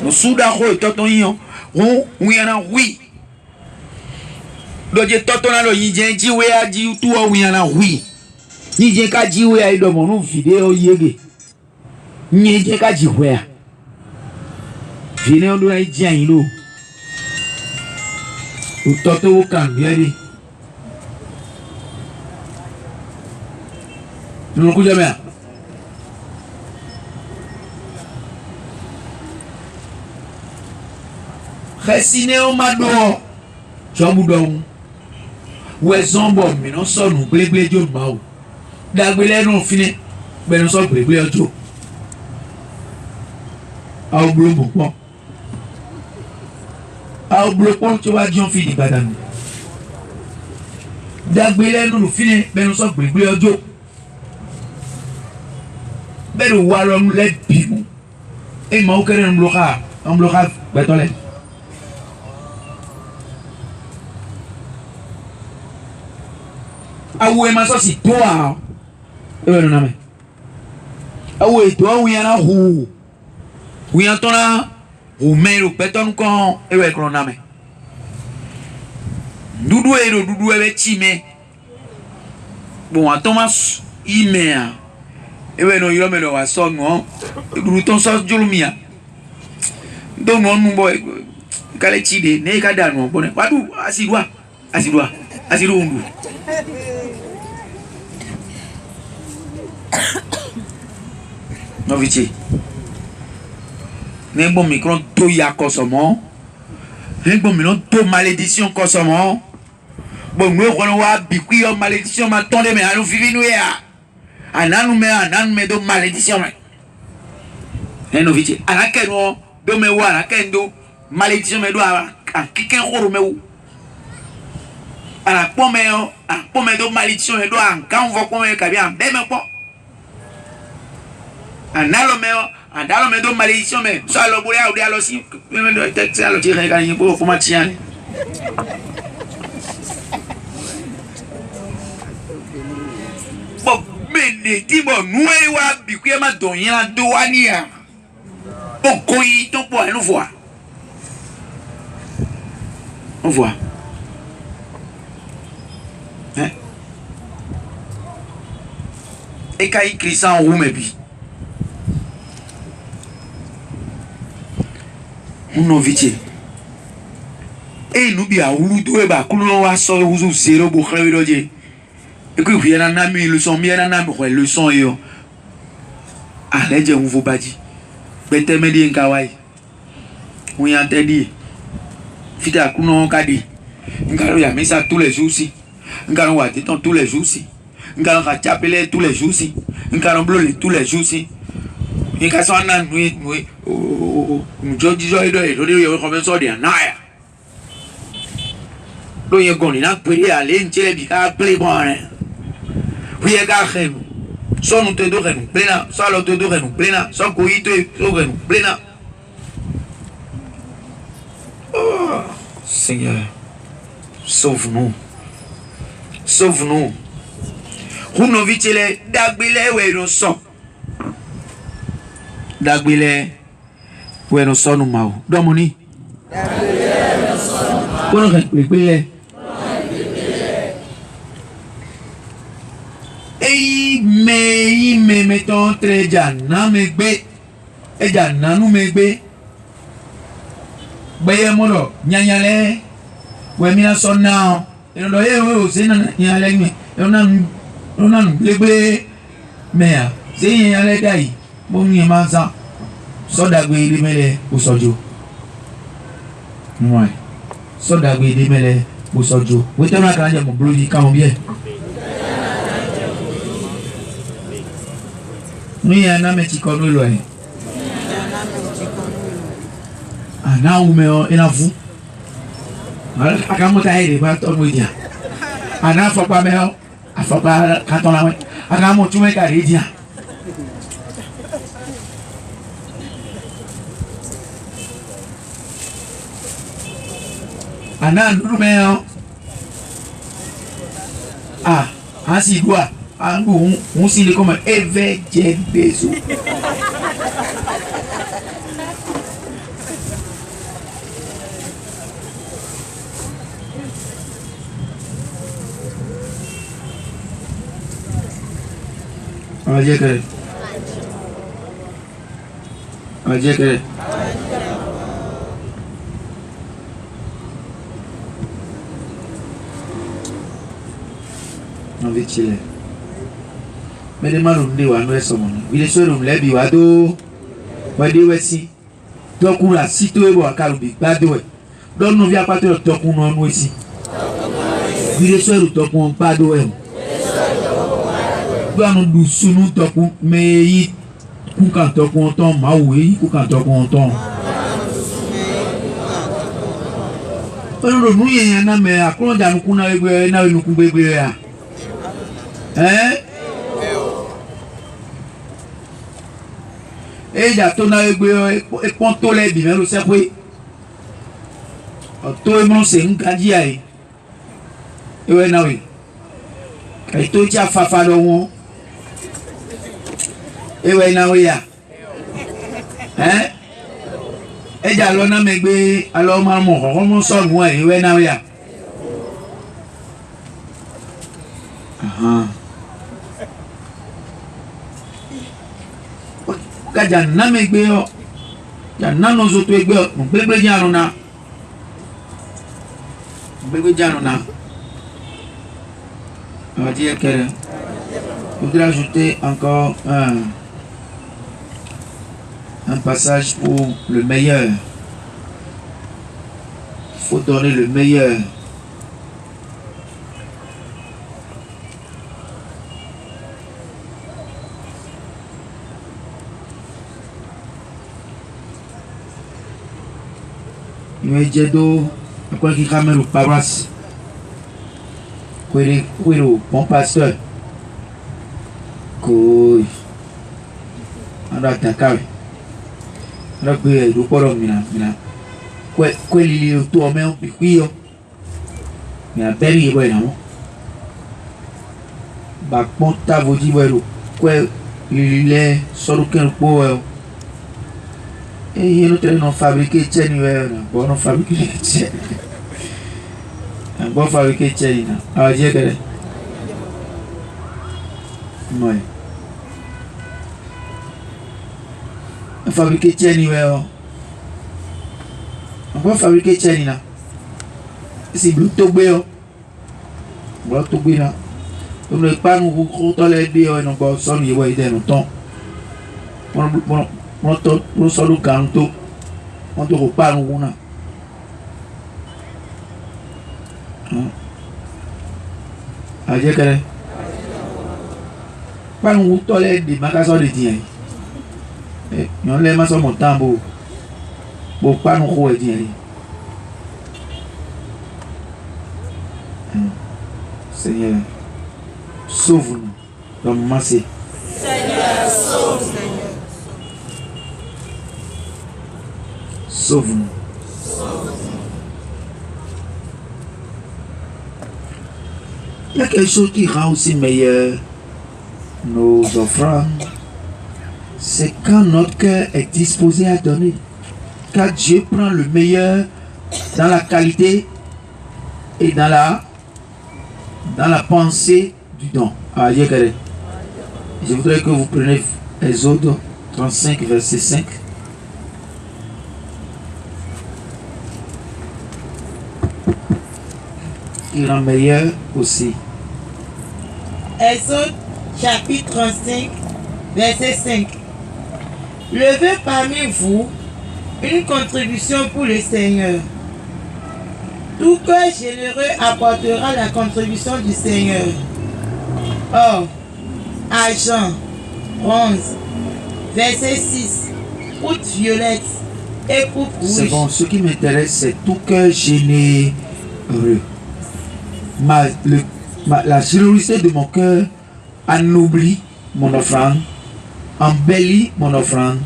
no suda ko toton ye o wiana wi doje toton alo yije jiwe aji tu o wiana wi yije ka jiwe ai do mo nu video yege yije ka jiwe vine ndo ai jan lo o toto o cambiare no ku jamea khasine o mado jomudon we zombo mi no sonu gbegle jo ma o dagbele no fine be no so gbegle ojo a oblomo po a oblomo to wa jon fi di badan dagbele no fine be no so gbegle ojo be do wa lo le bi e ma o kere mbloka betole awe masosi toa ewe no name awe toa wiana hu wiantona hu mero peton kon ewe kro name dudu ebe chime bon Thomas imea ewe no yo melo wa so ngo dudu ton so julumia do no nu boy kale chide ne ka danu bone wadu asiru undu no vici nembo micro to ya kosomo nembo mi no to malédiction kosomo bon nous on wa bikwi o malédiction ma tonde me anu vivinu ya ananu me do malédiction me no vici anake no do me wa anake ndo malédiction me do a kiken khoro me wu ana pome do malédiction me do an kan vo pome ka bi an be me po andalo me do malédiction me so alo bure au dialo si me do texte alo tire ka ni po kuma tiani bo me ti bo nuwe wa bi ku e ma don yan do wa ni ya o ko yi to po enu voa on voit hein e kai krisan wu me bi uno vice e nubi a ulu do e ba kulo wa so uzu zero bo khrewe doje e ku biena na mi leçon biena na mi leçon yo aleje un vobaji bete medi nkawai uyan tedi fita kuno kadi ngalo ya misa tous les jours si ngalo wa titon tous les jours si ngalo ka chapele tous les jours si ngalo blole tous les jours si nka so na nui joji jo ido yo ko so dia naya do ye goni na pere ale nchele bi ka play bon wiye ga khem so no te do ren plena so lo te do ren plena so ko ito so ren plena oh Seigneur sauve-nous huno vitele dagbile we no so dagbile we no so no mau domoni kono kan pele ei me meton tre jana megbe e jana nu megbe beye mono nyanyale we mi so now eno do ye we o se na nyanyale mi ona legbe mea se nyanyale dai bo mi ma sa so dagbe ile mele o sojo moi so dagbe ile mele o sojo we te na kan je mo bloji ka mo bien ni ana me ti kono lo e ana umeo ina fu akamuta ere ba to mo dia ana fopa meo afopa ka to la we akamu tume ka re dia Ana nume ah ainsi doit on s'y est comme évêque Bézou. On va dire que on va chiller. Mais les malhonnés ou à nous sommes. Il est sur le lebi wado. Wadi wesi. Toku la sito ebo akalubi. Bado. Donc nous vient pas te toku non ici. Il est sur le toku bado. Doit nous douce nous toku mais ku kan toku on ton maoui ku kan toku on ton. Ono no yen na me akron ja nuku na egbe na nuku gbegbe ya. Et ya to na egbe e pon to le bi me lo se pe. O to e mo se nkaji ai. Ewe na we. Kai to ja fafa lo won. Ewe na we ya. E ja lo na me gbe alo ma mo so gun e ewe na we ya. Aha. Kaja na me gbe o. Ya na no zo to egbe o. Mo gbegbe janu na. Gbegbe janu na. On va dire que je voudrais ajouter encore un passage pour le meilleur. Il faut donner le meilleur. Nous avons dit quoi qui ramène au paroisse. Quero bom pastor. Coi. Ando atacar. Ando que do poro mina. Quelli o tuo me un piquio. Mina beri bueno. Ba ponta voji bueno. Quelli solo que po. E io non fabbriche ceni vero. Buono fabbriche ceni. Bon fabriqué China. Ah, j'ai que ouais. Fabriqué China. Bon fabriqué China. C'est Bluetooth béo. Bluetooth béo. On ne pas nous contrôler béo et non pas sonner ouais dans le temps. On solo canto. On te repart nous na. Aje kere pa nu to le di maka so de din yon le ma so mon tambo bo pa nu ko e din Seigneur sauve-nous dans le massé. Seigneur sauve-nous. Sauve-nous. Il y a quelque chose qui rend aussi meilleur nos offrandes, c'est quand notre cœur est disposé à donner. Quand Dieu prend le meilleur dans la qualité et dans la pensée du don. Je voudrais que vous preniez Exode 35, verset 5. Il rend meilleur aussi. Exode chapitre 35, verset 5. Levez parmi vous une contribution pour le Seigneur. Tout cœur généreux apportera la contribution du Seigneur. Or, argent, bronze, verset 6, poutre violette et poutre rouge. C'est bon, ce qui m'intéresse, c'est tout cœur généreux. La générosité de mon cœur anoblit mon offrande, embellit mon offrande,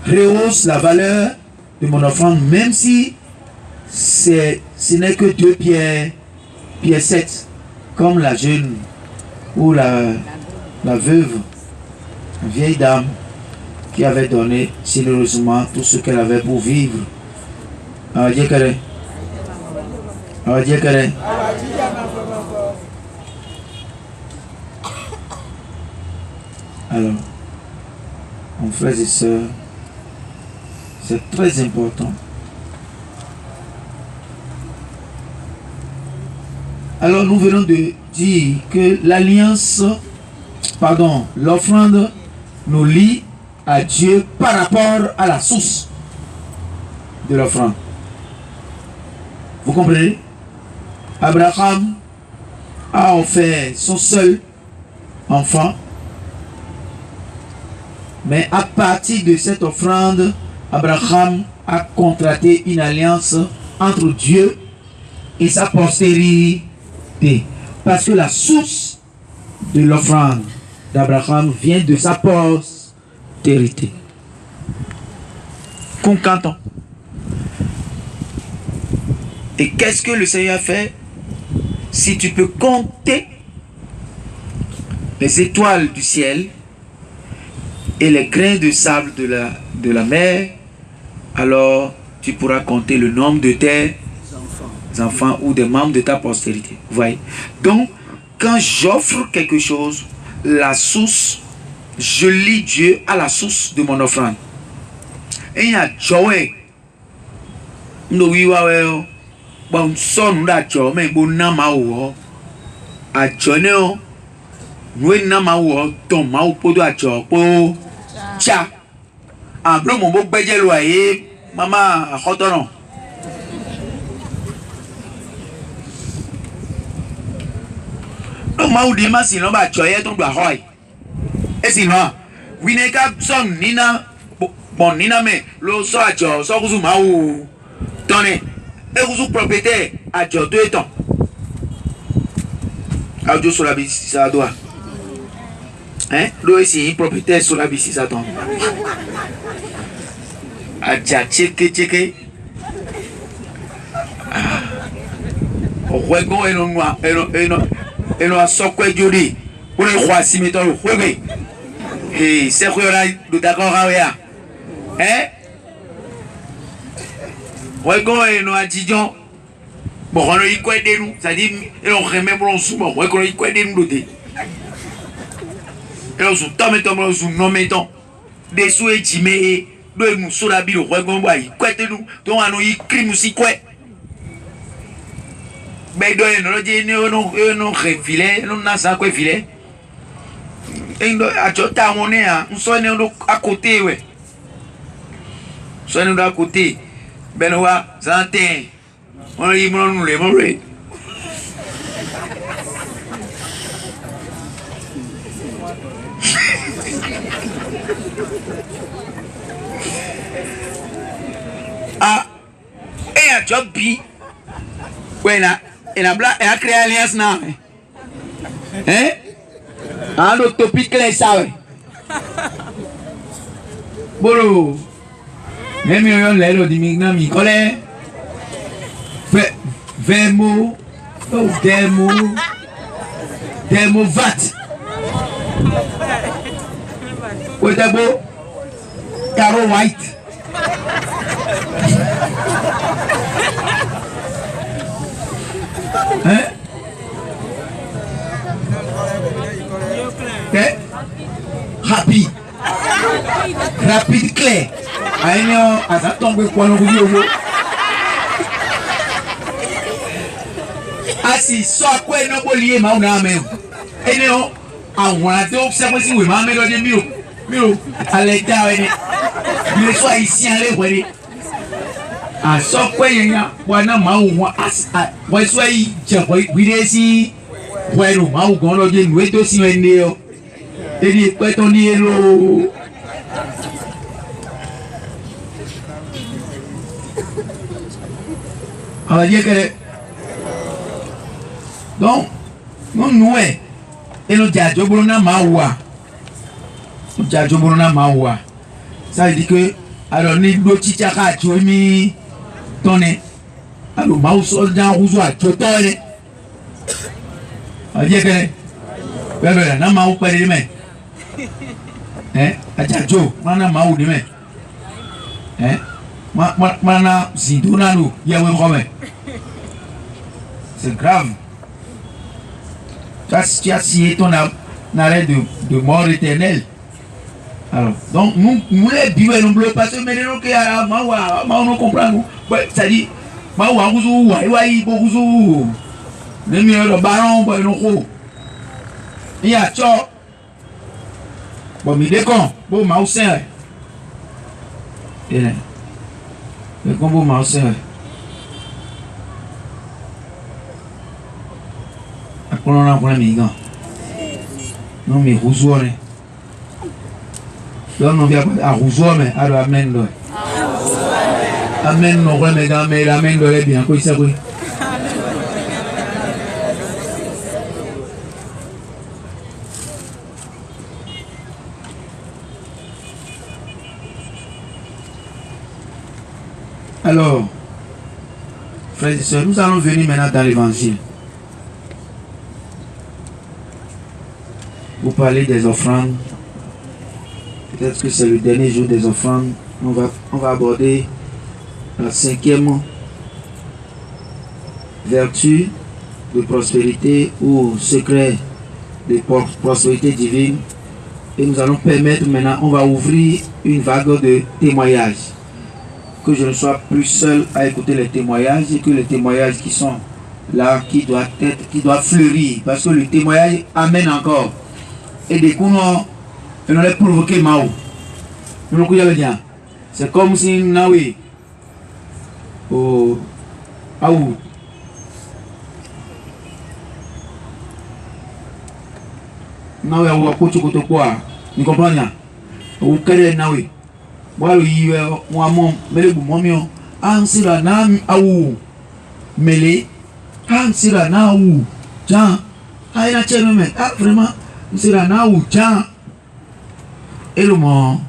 rehausse la valeur de mon offrande, même si c'est ce n'est que 2 Pierre 7, comme la jeune ou la veuve, une vieille dame qui avait donné généreusement tout ce qu'elle avait pour vivre. Alors, mon frères et sœurs, c'est très important. Alors nous venons de dire que l'offrande nous lie à Dieu par rapport à la source de l'offrande. Vous comprenez? Abraham a offert son seul enfant, mais à partir de cette offrande, Abraham a contracté une alliance entre Dieu et sa postérité. Parce que la source de l'offrande d'Abraham vient de sa postérité. Concantons. Et qu'est-ce que le Seigneur fait? Si tu peux compter les étoiles du ciel et les grains de sable de la mer, alors tu pourras compter le nombre de tes enfants ou des membres de ta postérité. Vous voyez? Donc, quand j'offre quelque chose, la source, je lie Dieu à la source de mon offrande. Et il y a Joël. Nous avons bon son da jo me bo na ma wo a jo ne o we na ma wo ton ma o podo a jo po cha a bro mo bo gbeje lo aye mama ahotoron no ma o di ma si no ba jo ye ton do ahoy e si no we ne ka son nina bon nina me lo so a jo so kuzu ma o tone et vous propriétaire à Dieu 2 temps. À Dieu sur la bise, ça doit. Hein? L'eau ici, propriétaire sur la bise, ça tombe. À Dieu, tchéké. Au Ouégon et non noir, et non à Sokwe Jodi. Pour les rois, si mettons le Ouégon. Et c'est quoi là, de d'accord, hein? Ouégon et non à Dijon. Bon, on a eu quoi de nous? C'est-à-dire, on remet mon souvent. Ouégon a eu quoi de nous? Et on se tombe, on se nomme, des souhaits, mais deux nous sur la bille, Ouégon, quoi de nous? Donc, on a eu crime aussi, quoi? Mais deux, on a refilé, on a ça, quoi, filé. Et à Jota, on est à côté, ouais. Soit nous à côté. Benoît, santé. On a dit, nous les mauvais. Ah, et un job bi. Ouais, elle a créé alliance là. Hein? Un autre topic clé ça, ouais. Bolo. Même si on l'a dit, mi collègue, Vemo, Demo Vat. Oui, d'abord, Caro White. Hein? Happy. Rapide clair. Aïe, à ça tombe quoi nous vous ah si soit quoi non polier ma on a même et non à on a donc c'est possible oui ma mais le mieux à l'état il soit ici aller voir ah soit quoi il y a wana ma on a ouais soit il tient oui ici ouais non ma on gon le nous est aussi vendre et dit quoi ton hello. On va dire que donc nous et nous diajobolona mawa ça veut dire que alors ni do chichaka chomi tonné alors ma soldat rouge à totale a dire que ben na ma ou pas de mais ajajo mana ma ou de mais mana zinduna nous ya we comme c'est grave tu as signé ton arrêt de mort éternelle. Alors, donc nous les bivons nous bleus parce que maintenant que ma on comprend nous ça dit ma wa kuzu wa kuzu le mieux le baron ba no ko ya cho bon mi décon bon ma oussin et le combo ma oussin akono na kuna mi gan non mi kuzu donc on vient à Rousseau mais à amen là amen non mais dans mais amen là bien quoi ça oui alors frères et sœurs nous allons venir maintenant dans l'évangile pour parler des offrandes. Peut-être que c'est le dernier jour des offrandes. On va aborder la 5e vertu de prospérité ou secret de prospérité divine. Et nous allons permettre maintenant, on va ouvrir une vague de témoignages. Que je ne sois plus seul à écouter les témoignages et que les témoignages qui sont là, qui doivent fleurir. Parce que le témoignage amène encore. Et des coups, on allait provoquer Mao. C'est comme si Naoui au Aou Naoui a Wakocho Kotokwa. Vous comprenez? Ou Kere Naoui. Voilà, il y a un moment, mais le moment, Ansira Nam Aou Mele, Ansira Naou, Jean, Aïna Tchénomé, ah vraiment, Ansira Naou, Jean. Et le moment,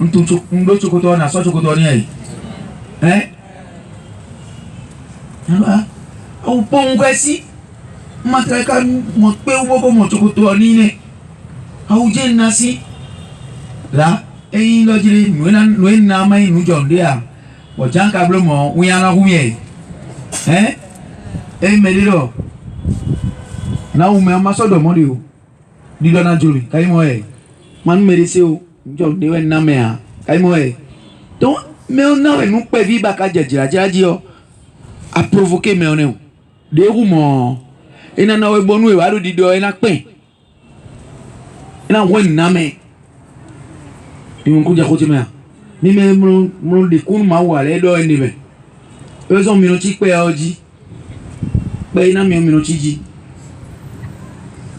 on doit chocoto na so chocoto ni eh au pont kwesi matraka mo pe wo ko mo chocoto ni ne au je nasi la e lo jiri nuena mai nu jonde a o janka blo mo wiana humie e mediro na u me ma so do mo di o di do na jori kai mo man merece o donc de na mea kai moe donc mais on a nous peut vivre ka jira a provoquer mais on est de rumo ina na we bonu e wa do di do ina pen ina won na me ni ko ja ko timea ni me mo de kun ma wa le do ni be e so mi no ti pe oji pe ina mi no ti ji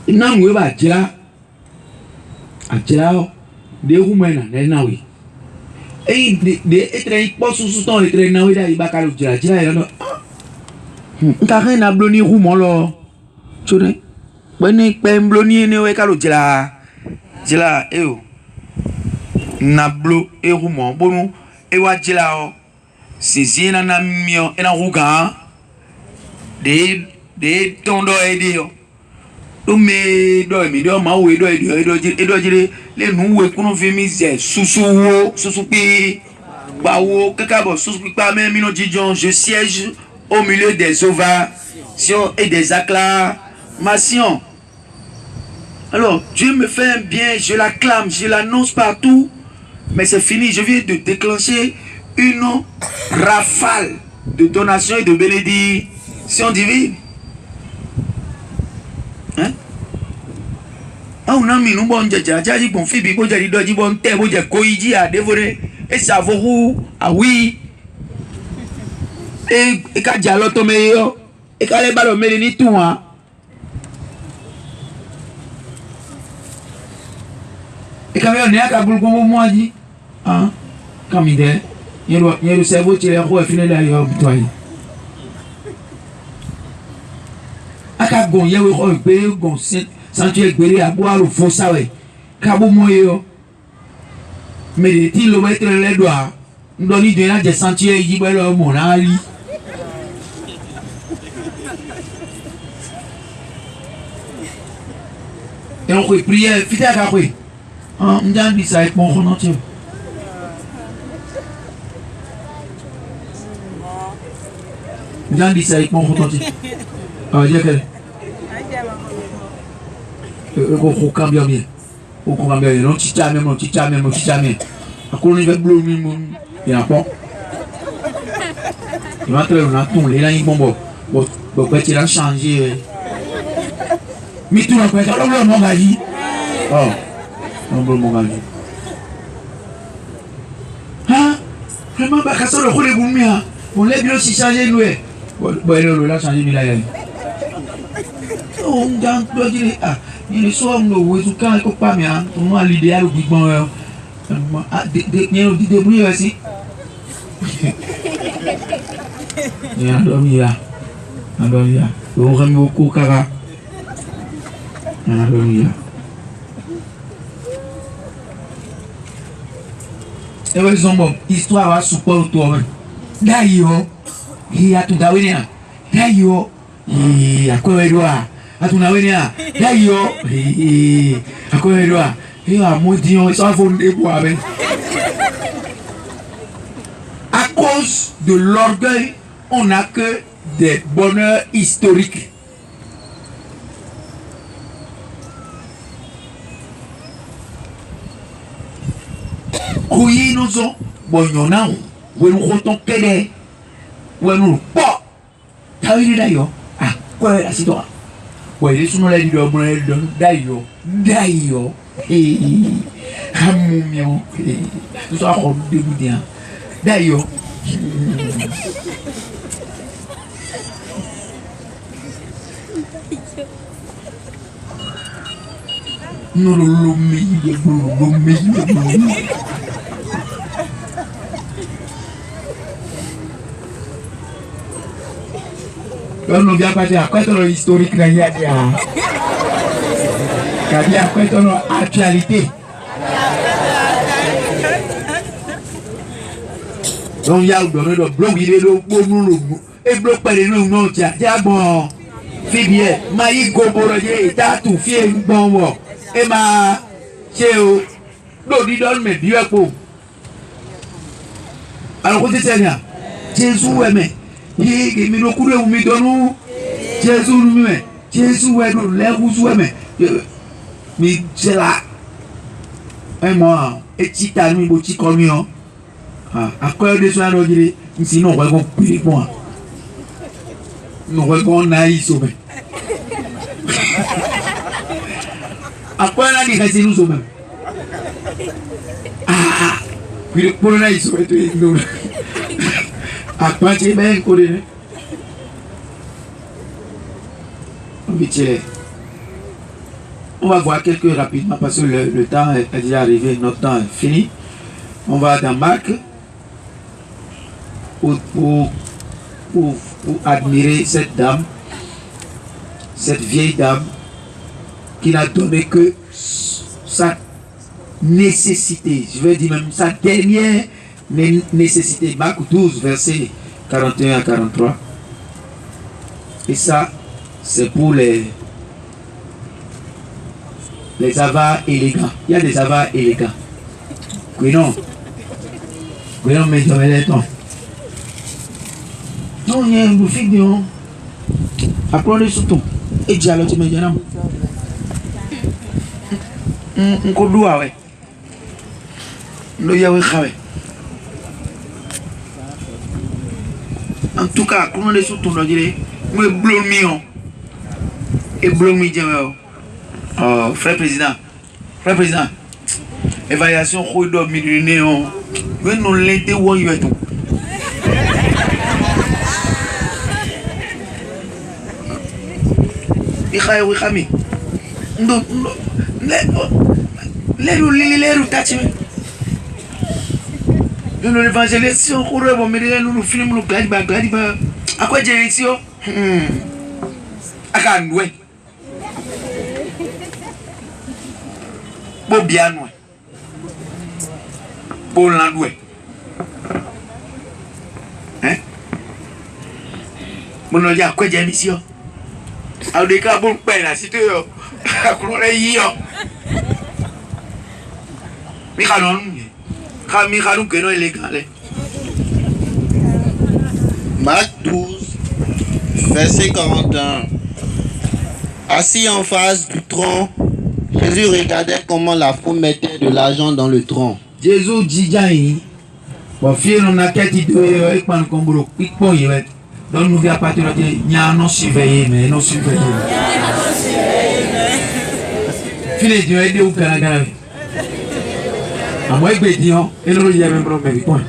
ina mu we ba jira a jira de rumena nenawi de etre posso suton etre nawi da ibakalo jira yo nka ren na bloni rumo lo chone bani pe bloni ne we kalo jira o na blo e rumo bonu e wa jira o sizina na mio ena ruga de tondo edio me do ma we do jire le nu we kunu fi mi se susu pi ba wo kakabo susu pi pa même no jijon je siège au milieu des ovations et des acclamations. Alors Dieu me fait un bien, je l'acclame, je l'annonce partout, mais c'est fini, je viens de déclencher une rafale de donations et de bénédictions divines. On a mis nous bon jaji bon fibi bo jari doji bon te bo je koiji a dévorer et ça vaut ah oui et ka jalo to meyo et ka le balo meli ni tout hein et ka yo ne aka bul ko mo ji hein kamide yero cerveau tire ko fini la yo toy aka gon yewe ko be gon sanctuaire gbere aboaro fo sawe kabo moyo mais ti lo mettre le doigt ndoni de na je sanctuaire yi belo mo na ri Et on peut prier, fidèle à quoi? On dit ça avec mon entier. On dit ça avec mon entier. Ah, il y a quel? On cambia bien. On cambia bien. On tita même, on tita même, on tita même. À quoi on y va bleu, il y a pas. Il va entrer, on a tout, les là, ils vont bon. Bon, peut-être il a changé. Mais tout le monde, on mon gars. Oh, on veut mon gars. Hein? Vraiment, pas qu'à ça, le rôle est bon, hein. On l'a bien aussi changé, nous. Bon, il a changé, mais là, on doit dire, ah, il est soit on le quand il pas bien, on a l'idéal au big bang. Ah, il débrouille aussi. Il y a un dormi là. Un dormi là. On remet beaucoup, cara. Il y a un dormi là. Et oui, ils ont bon. Histoire à support autour. D'ailleurs, il y a tout d'abord. D'ailleurs, il y a quoi de droit. Atunawenia dayo akoyelwa amodion ça fondé pour avec à cause de l'orgueil on n'a que des bonheurs historiques. Kuyi nous ont bonyona we nous content kede we nous pas tawili dayo ah quoi la situation. Ouais, les sous les deux bonnes d'ailleurs, amoumio, nous sommes dégoûtés. D'ailleurs, nous l'homme. On vient pas dire quoi ton historique là y a dia. Quand bien quoi ton actualité. Donc y a donné le blog il est le bon et blog pas les non tiens bon fibie maï goboroje ta tout fier bon et ma cheo do di don me bi epo. Alors côté Seigneur Jésus aimé il me coule ou me donne Jésus nous met Jésus ouais nous les vous ouais mais c'est là un mois et tita nous boti comme yo ah à quoi de soir on dirait sinon on va comprendre point nous va qu'on naïs sauver à quoi là dit que nous sauver ah puis pour naïs sauver tout à quoi tu es bien collé on va voir quelques rapidement parce que le temps est déjà arrivé, notre temps est fini. On va dans Marc pour admirer cette dame, cette vieille dame qui n'a donné que sa nécessité, je vais dire même sa dernière nécessité. Marc 12, versets 41 à 43. Et ça, c'est pour les avares élégants. Il y a des avares élégants. Oui, non. Oui, non, mais non. Non, il y a un bouffie de on. Apprenez surtout. Et déjà, l'autre, mais il y en a. On doit, ouais. En tout cas, comment les surtout, on dirait, moi, blâmion. Et blâmion, oh, frère président, évaluation, corridor, millionnaire, mais nous l'été où il est tout. Il y a eu Khami. Non, l'évangélisation, nous filmons le gladi. À quoi direction? À quoi nous? Bon bien nous. Bon landoué. Hein? Bon on dit à quoi direction? au de ka bon pena si tu yo akulo le yo mi kanon que non illégal. Marc 12, verset 41. Assis en face du tronc, Jésus regardait comment la foule mettait de l'argent dans le tronc. Jésus dit bon fier on a quête de ikpan kombro ikpo yewet donc nous via partir de nya non surveiller mais non surveiller file dio ede u gara amo egbe dio elo ye me bro me point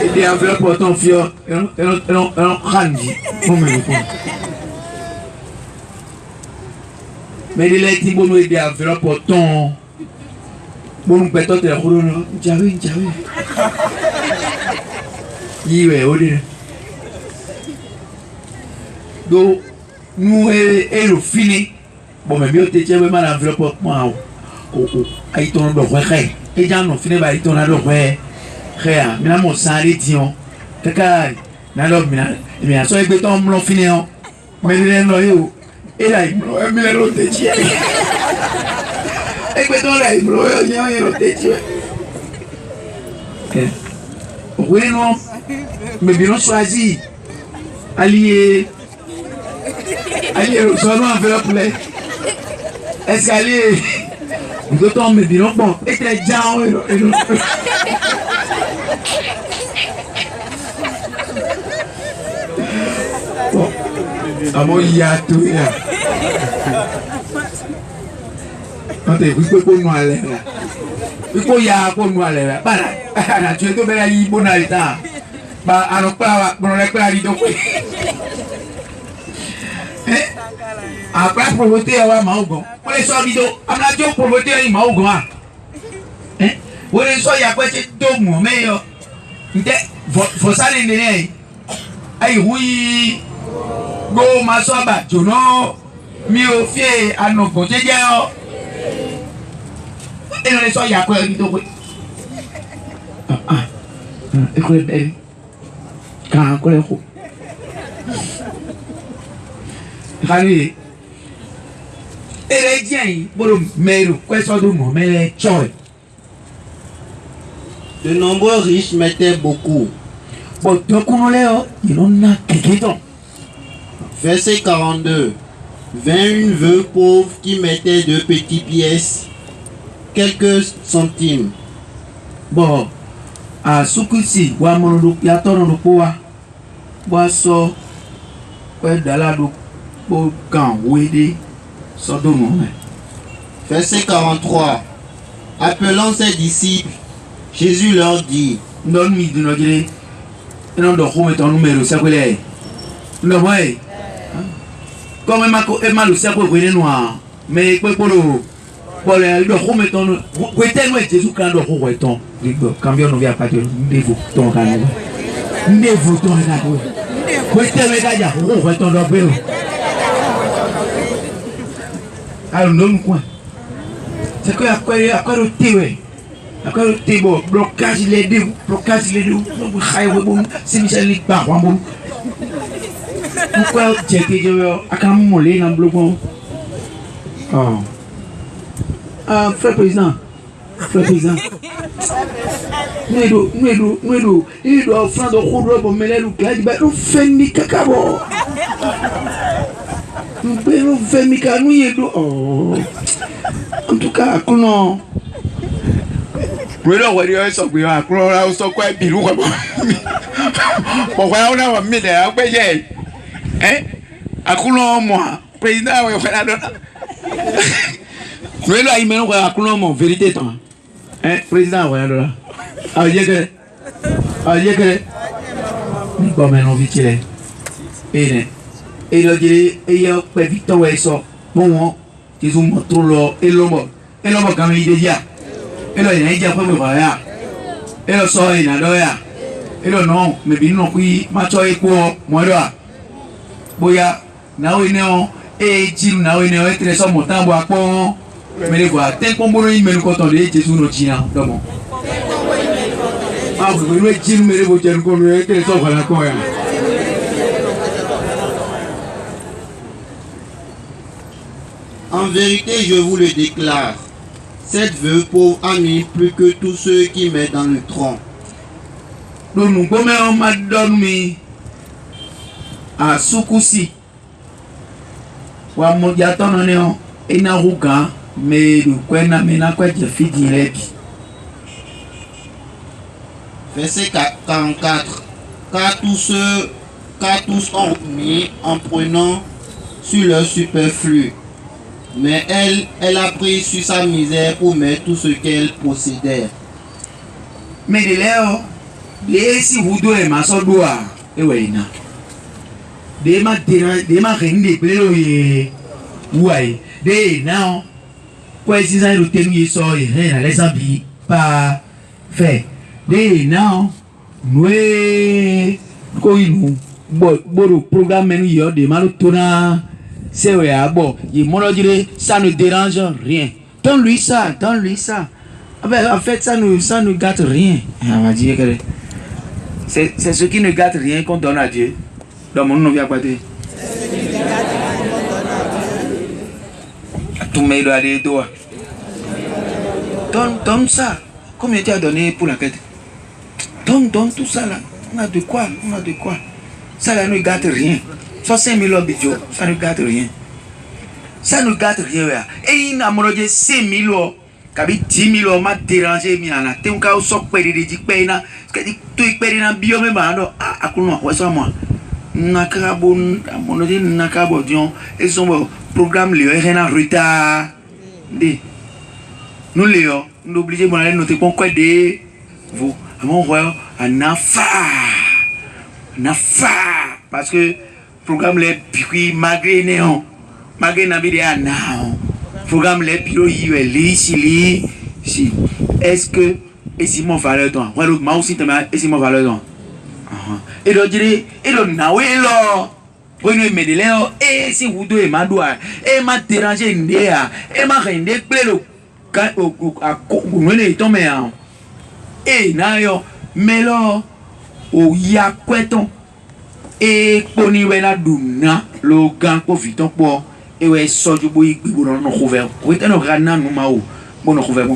ede enveloppe autant fio elo handi pour me point mais il est dit bon ede enveloppe autant bon peut-être le khouno jawi yiwe odi do nous et le fini bon mais bien te tiens mal enveloppe moi o ai ton do khé e ja no fini ba ton do khé khé mina mo sari tion kaka na lo mina so egbe ton mlo fini o me le no yo e la mi le lo te tiens egbe ton la bro yo lo te tiens oui non mais bien choisi allié seulement enveloppe là est-ce qu'allié nous autres mais bien bon et très bien bon amo ya tout là on te vous peut nous aller là il faut ya pour nous aller là bana tu es to bela yi bonalita ba anokpa bon le kla di do après provoquer wa maugon pour les so bido amna jo provoquer yi maugon ah wo le so ya kwete do mo me yo nte fo sale ndene ai hui go maso ba jono mi o fie anogo jeje o e le so ya kwete do ko écoute belle quand on est fou Rani elle dit bon mais quoi ça do mo mais choy De nombreux riches mettaient beaucoup. bon donc on les il en a quelqu'un Verset 42. 21 veuves pauvres qui mettaient 2 petites pièces, quelques centimes. bon a sukusi wa mono ya tono do poa wa so kwa dala do po kan wede so do mo Verset 43. Appelant ses disciples, Jésus leur dit, non mi do no jire non do ko meto numero sa kwele no boy comme ma ko e malu sa ko wele no mais pe polo le do ko meto no ko tenu Jésus kan do ko weton digo cambio no via patio ndevo ton kan ndevo ton kan ko tenu da ja ko weton do be alors non quoi c'est que après le tiwe après le tibo blocage les deux donc highway bon c'est Michel Lick ba wa bon pourquoi jeke je akam molé na bloquon frère président nous il doit offrir de khudro pour mêler le clad ba nous fendi kakabo nous payons fendi kanu yedo en tout cas kono Bueno, bueno, eso cuidado, claro, eso cuál pilu como. Porque una familia, a pedir, akulo mo, président we Fernando. Bueno, ahí menos akulo mo, vérité toi. Président Fernando. Aye que. Ni pas menos vitile. Et lo dire, et yo pe vito eso. Bon, tu zoom trop lo, et l'homme comme il dit. Elo ina ija kwa mwa ya elo so ina doya elo no mebi no kui macho epo modoa boya na we ne o jiru na we ne o etre so motambo apo mele kwa tempo mboro imelu ko ton de Jesu no jina domo bu we jiru mele bo jeru ko no etre so fala ko ya En vérité, je vous le déclare, cette veuve pauvre a mis plus que tous ceux qui mettent dans le tronc. Nous on m'a donné à Sukusi. Wa mojato noneo ina ruga mais le kwena mena kwa jefi direbi. Verset 44. Car tous ont mis en prenant sur leur superflu. Mais elle a pris sur sa misère pour mettre tout ce qu'elle possédait. Mais de là, les si vous doit ma sodoa et wena. De ma rende plelo ye ouais. De now quoi si ça le tenu so et les habits pas fait. De now nous ko inu bo programme nous yo de mal tona c'est ouais bon il m'ont dit ça ne dérange rien. Donne-lui ça. Ah ben, en fait ça ne gâte rien. On va dire que c'est ce qui ne gâte rien qu'on donne à Dieu. Donc mon nom vient pas dire. Tout me doit aller toi. Donne ça. Combien tu as donné pour la quête? Donne tout ça là. On a de quoi. Ça là ne gâte rien. 65 000 euros, ça ne gâte rien. Ça ne gâte rien. Et il n'a pas dit 5 000 euros. Kabi 10 000 euros m'a dérangé. Miana. T'es un cas où ça peut être dit que na. Tu es perdu dans bio mais bah non. Ah comment? Ouais ça moi. Nakabo, mon dit nakabo dion. Et son programme le est en retard. Nous Léo, nous obligés de aller noter qu'on quoi des vous. Mon roi à nafa. Parce que programme les puis malgré néon malgré n'habiter à now programme les piro yi si est-ce que et si mon valeur toi ouais moi aussi et si mon valeur toi et donc dire et donc nawe lo prenez me de léo et si vous deux ma doigt et ma déranger ndéa et ma rende plelo quand à nous tomber et na yo melo o ya kweton et poni wena duna lo gan ko viton po e we soju bo igbo no couvert o te no gana no ma o bo no couvert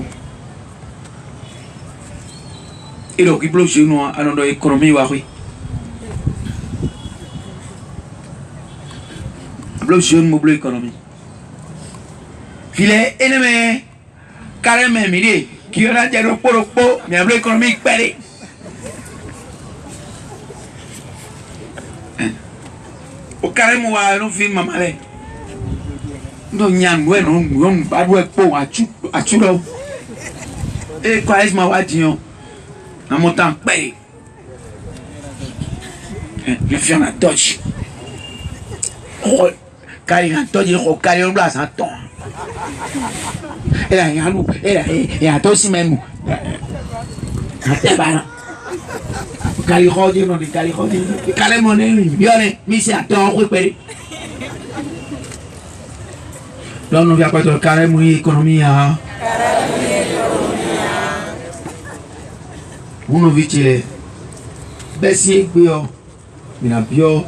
et donc il bloque nous à notre économie wa oui bloque nous bloque économie filet ennemi carrément midi qui aura dit le poro mais bloque économique péré. O carrément wa no film mamale ndo nyangwe no badwe po achu lo e kwa isma wa dion na montant pay le fion na touch o kali na touch o kali on place en ton era yalu era e atosi memu atebana kali khodi no kali khodi kali monene bione mi si aton ko pere donc nous vient pas de kali mu économie uno vitile besi bio mina bio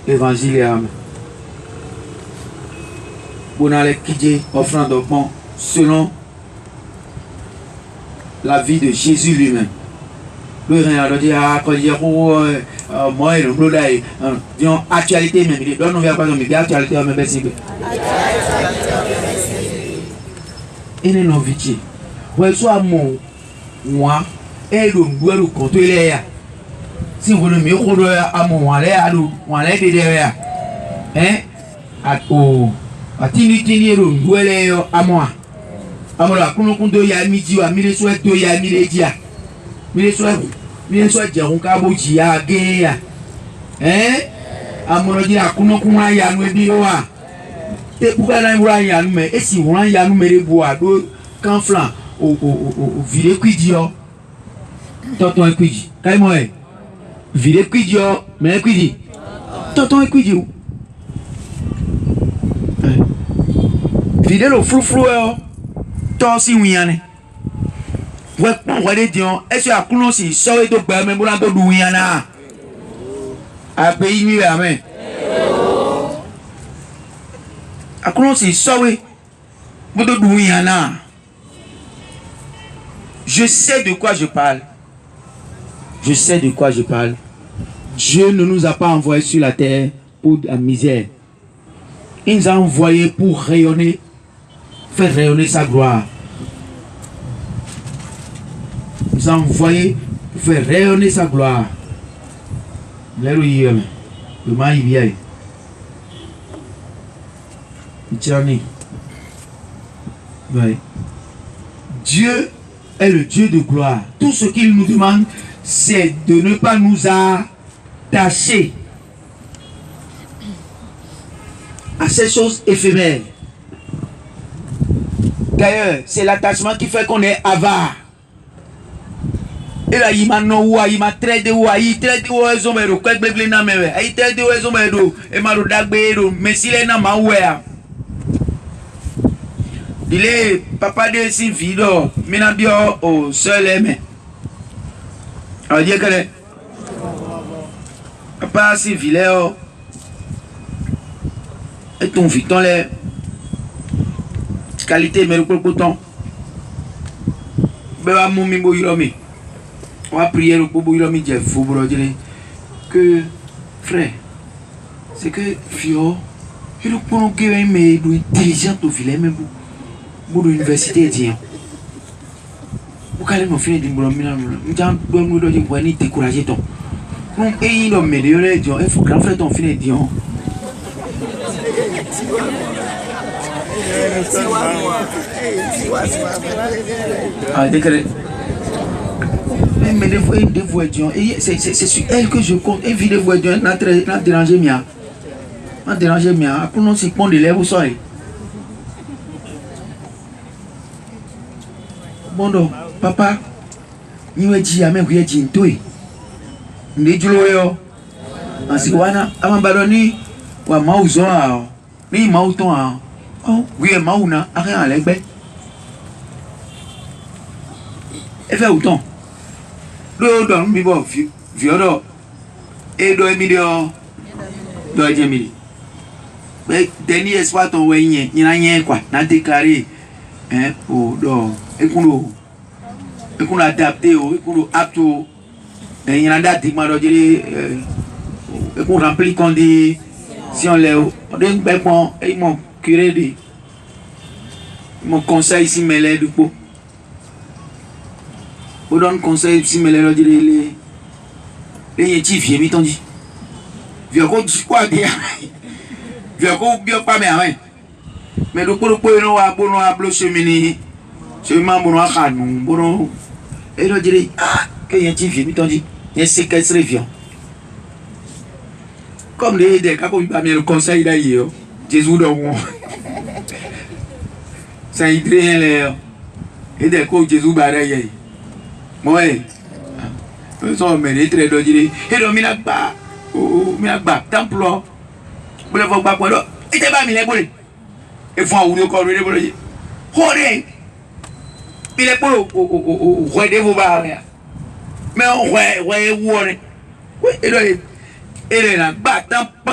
évangile am bonale kije offrande au pont selon la vie de Jésus lui-même. Le rien à dire quand il y a moi et le bleu d'ail disons actualité même donc nous vient pas de actualité mais besi et non vitier ouais soit moi et le bleu contre les si vous ne me croyez à mon aller à l'eau on allait derrière hein à tini le bleu à moi à moi qu'on compte ya midi à mille souhait to ya mille dia mille souhait dire on cabo dia gaya hein à mon dire à qu'on kuma ya no bi wa te pourquoi là on ya no mais et si on ya no me bois do can flan au vile quidio tonton equidi kai mo e vile quidio mais equidi tonton equidi vile lo flou to si wiane we pon wale dion e so akuno si so e to gba me bo la to du wiana a pe yi mi amen akuno si so we Je sais de quoi je parle. Je sais de quoi je parle. Dieu ne nous a pas envoyés sur la terre pour la misère. Il nous a envoyés pour rayonner, faire rayonner sa gloire. Il nous a envoyés pour faire rayonner sa gloire. Dieu est le Dieu de gloire. Tout ce qu'il nous demande, c'est de ne pas nous attacher à ces choses éphémères. D'ailleurs, c'est l'attachement qui fait qu'on est avare. Et là, il m'a non il m'a traité il traite ils ont méro quoi blé na mewe il traite ils ont méro et m'a rodagbe mais s'il est na ma ouéa il est papa de si fido mina bio au seul aimé on dit que papa si filéo et ton fiton les qualité méro pour coton beba mumi bo yiromi. On va prier pour que frère, c'est que Fio, il faut que nous intelligent au filet même pour l'université étudiant. Vous allez me faire des boulot, nous allons décourager ton. Donc, il faut m'aider, il faut que frère ton filet étudiant. Ah, déclaré. Mais des voix c'est sur elle que je compte. Et des voix n'a dérangé mia. N'a dérangé mia. Après on s'y prend des lèvres au soleil. Bon donc, papa, nous avons dit à même que nous avons dit nous avons dit si on a un ballonné ou un maouzo, ni maouton, oh oui, maouna, rien à l'égbe. Et fait autant. Le don mi bo vioro et do emilio do emili mais dernier espoir ton wenye ni na yen quoi na déclarer hein o do e kun adapter o e kun apto et il en a dit maro dire e kun remplir condition les on den be bon et mon curé de mon conseil ici mêlé du pot. On donne conseil si mais les yétifs viennent m'y dit viens qu'on dit quoi bien viens qu'on bien pas mais le pour nous à bon à bloquer cheminer chemin bon à canou bon et le dire ah que yétifs viennent m'y dit et séquestre vient comme les des cas comme pas le conseil d'ailleurs Jésus donc ça y traîne les et des quoi Jésus barré. Moi, ils sont menés très bien. Et donc, il a pas temple. Vous ne voyez pas quoi. Il n'est pas mis les boules. Il faut un corps de boules. Il est pour le vous barrer. Mais on voit où on est. Oui, il est là.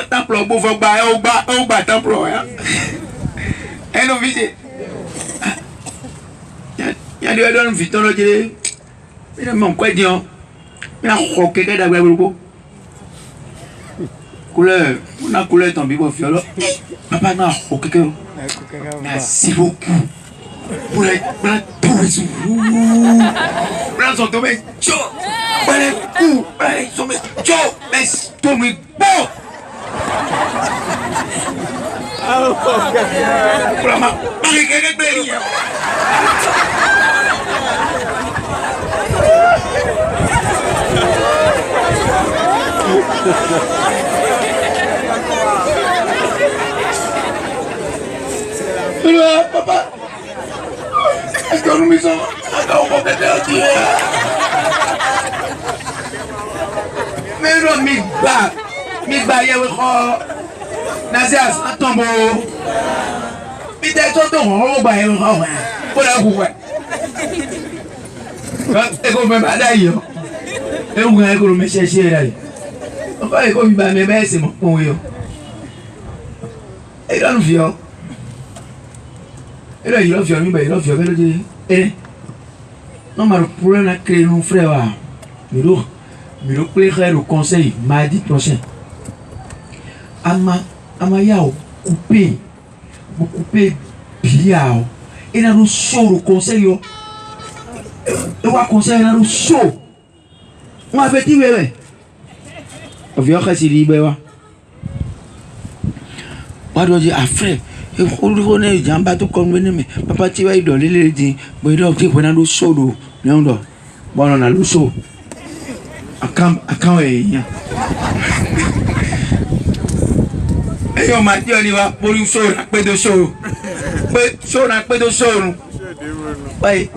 Temple, vous faut bas temple. Et nous visitons. Il y a des gens qui viennent dire. Il m'a quoi dire? Il a croqué d'abord beaucoup. Couleur, on a couleur ton bibeau fiolo. Papa n'a croqué. Merci beaucoup. Pour les touristes. Blancs sont tombés. Tcho. Allez, coup. Allez, sont tombés. Tcho. Laisse tomber. Bon. Pour la main. Allez, quelqu'un de belli. Papa, est-ce que nous misons encore au compléter un tir? Mais non, mi ba yewe ko Nazias un tombeau. Mi te to on ba yewe ko pour la coupe. Quand est-ce me ba d'ailleurs? Et on va me chercher là. Encore et comme il va me baisser mon pont yo. Et dans le vieux. Et là, il a fait un peu, il a fait un peu. Et non, mais le problème, c'est que nos frères, mais le plaît au conseil mardi prochain. Amayao, coupé bien. Et là, nous sommes au conseil. Et au conseil, nous sommes. On a fait dit, bébé. On vient de se dire, bébé. On doit dire, frère. On est déjà battu comme nous, papa, tu vas y donner les dix. Mais il doit dire, on a le chaud. Non, non. Bon, on a le chaud. À quand est-ce et on m'a dit, on y va pour une chose, un peu de chaud. Un peu de chaud. Oui.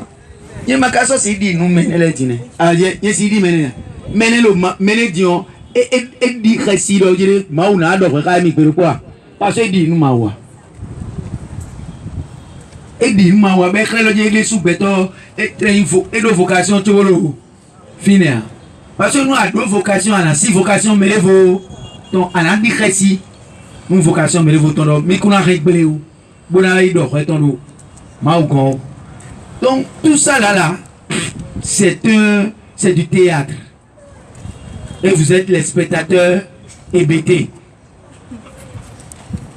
Il m'a cassé si dit, nous menons les dîners. Ah, il s'est dit, menez le dion. Et dit que si l'on dit, Mauna, d'offre à mi quoi. Parce que dit, nous mawa. Et dit, mawa, mais que le sous-béton et de vocation, tu vois, finir. Parce que nous avons deux vocations, on a 6 vocations, mais vous, donc, on a dit que si, une vocation, mais vous, mais qu'on a réglé où, vous avez d'offre, ton maougon. Donc, tout ça là, c'est du théâtre. Et vous êtes les spectateurs hébétés.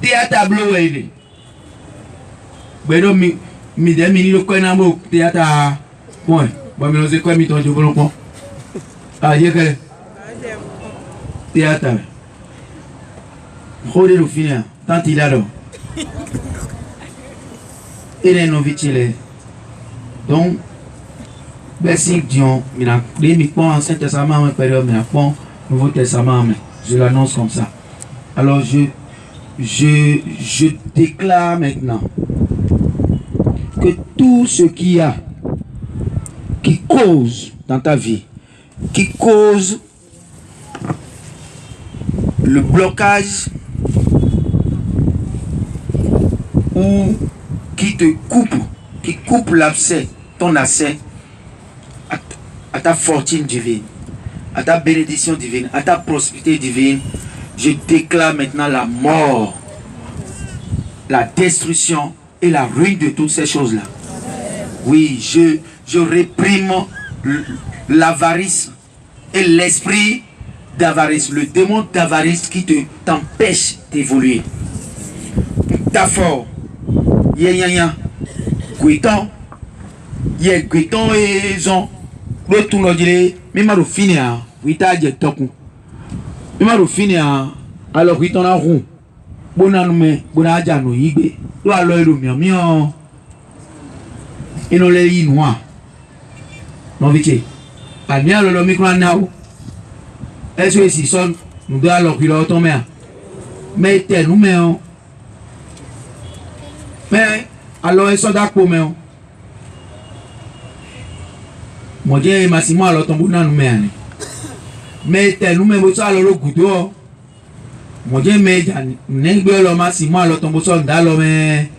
Théâtre à bleu, oui. Mais non, le coin à mot, théâtre à point. Bon, mais nous quoi, mi-temps, je vous le prends. Ah, il y a que. Théâtre. Rodez le finir. Tant il a là. Il est non vite, donc, merci Dieu. Il a mis Ancien Testament, période, mais Nouveau Testament, je l'annonce comme ça. Alors, je déclare maintenant que tout ce qu'il y a qui cause dans ta vie, qui cause le blocage ou qui te coupe, qui coupe l'abcès, ton accès à ta fortune divine, à ta bénédiction divine, à ta prospérité divine, je déclare maintenant la mort, la destruction et la ruine de toutes ces choses-là. Oui, je réprime l'avarice et l'esprit d'avarice, le démon d'avarice qui t'empêche d'évoluer. D'abord, Guiton, Guiton et Jean, l'autre nous dit, mais ma refine à Guita de Toku. Mais ma refine à alors Guiton a rond. Bonanoume, Bonadjano, Yigbe, ou alors le mien, et non les noirs. Non, vite. Pas bien le micro now. Est-ce que si son, nous devons alors qu'il a tombé. Mais t'es nous, mais alors ils sont d'accord, moi j'ai massimo alors ton bout mais t'es nous même ça alors le goudou moi j'ai mais n'engbe le massimo alors ton bout ça dans mais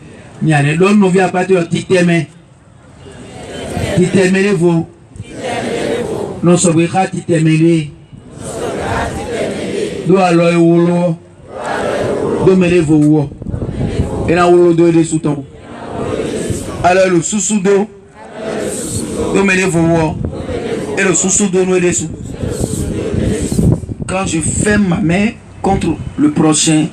n'y a ne donne nous via partir titeme les vous non sobira titeme les do alors wolo do mele vous et là wolo do de sous ton alors le sous d'eau et le sous d'eau nous est dessous. Quand je ferme ma main contre le prochain,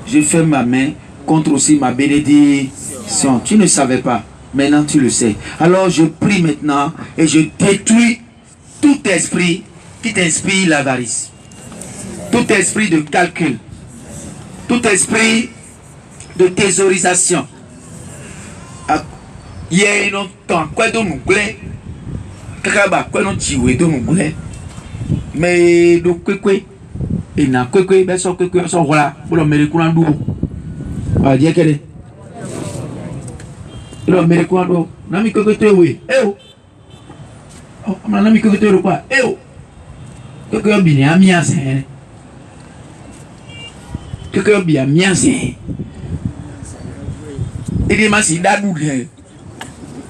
je ferme ma main contre aussi ma bénédiction. Tu ne savais pas, maintenant tu le sais. Alors je prie maintenant et je détruis tout esprit qui t'inspire l'avarice, tout esprit de calcul, tout esprit de thésaurisation. Il y a un temps, quoi de nous plaît, quoi non tiwe de nous plaît, mais de quoi, et n'a quoi, ben ça quoi, ça voilà, pour le mériter qu'on doit, ah dire qu'elle est, le mériter qu'on doit, n'ami quoi tu es oui, eh oh, on a n'ami quoi tu es quoi, eh oh, quoi bien bien c'est, quoi bien bien c'est, et des masses d'adou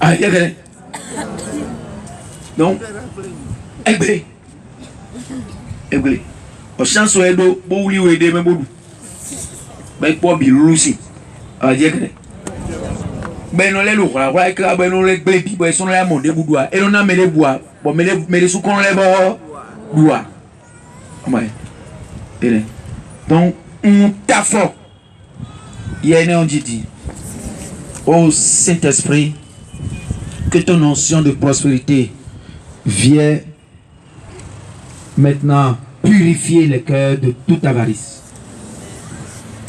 ah, donc, aiglé. Au sens où elle doit aider mes bouts. Mais pour bien aussi. Ah, ben on les loura ouais que ben on les glébi ben son la monde boudoua et on a mêlé bois bon mêlé sous qu'on les bois ouais et donc on t'a fort hier on dit ô Saint-Esprit que ton notion de prospérité vienne maintenant purifier le cœur de toute avarice.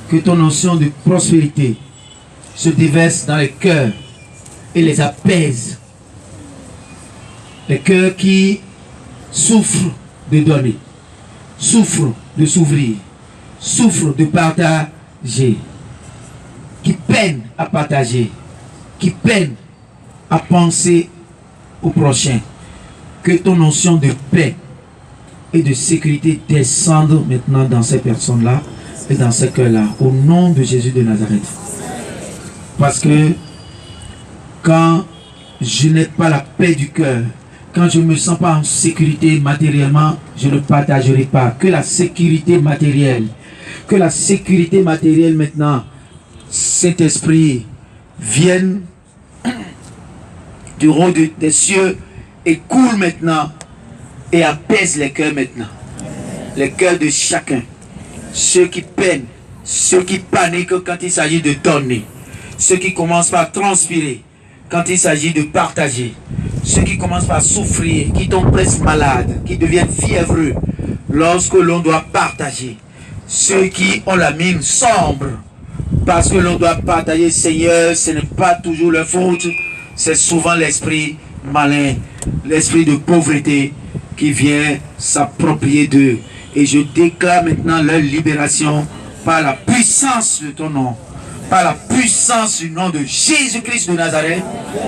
Que ton notion de prospérité se déverse dans les cœurs et les apaise. Les cœurs qui souffrent de donner, souffrent de s'ouvrir, souffrent de partager, qui peinent à partager, qui peinent à penser au prochain. Que ton notion de paix et de sécurité descende maintenant dans ces personnes-là et dans ces cœurs-là, au nom de Jésus de Nazareth. Parce que quand je n'ai pas la paix du cœur, quand je ne me sens pas en sécurité matériellement, je ne partagerai pas. Que la sécurité matérielle maintenant, Saint-Esprit, vienne du haut des cieux et coule maintenant et apaise les cœurs maintenant. Les cœurs de chacun. Ceux qui peinent, ceux qui paniquent quand il s'agit de donner, ceux qui commencent par transpirer quand il s'agit de partager, ceux qui commencent par souffrir, qui tombent presque malades, qui deviennent fiévreux lorsque l'on doit partager, ceux qui ont la mine sombre parce que l'on doit partager. Seigneur, ce n'est pas toujours leur faute, c'est souvent l'esprit malin, l'esprit de pauvreté qui vient s'approprier d'eux. Et je déclare maintenant leur libération par la puissance de ton nom, par la puissance du nom de Jésus-Christ de Nazareth.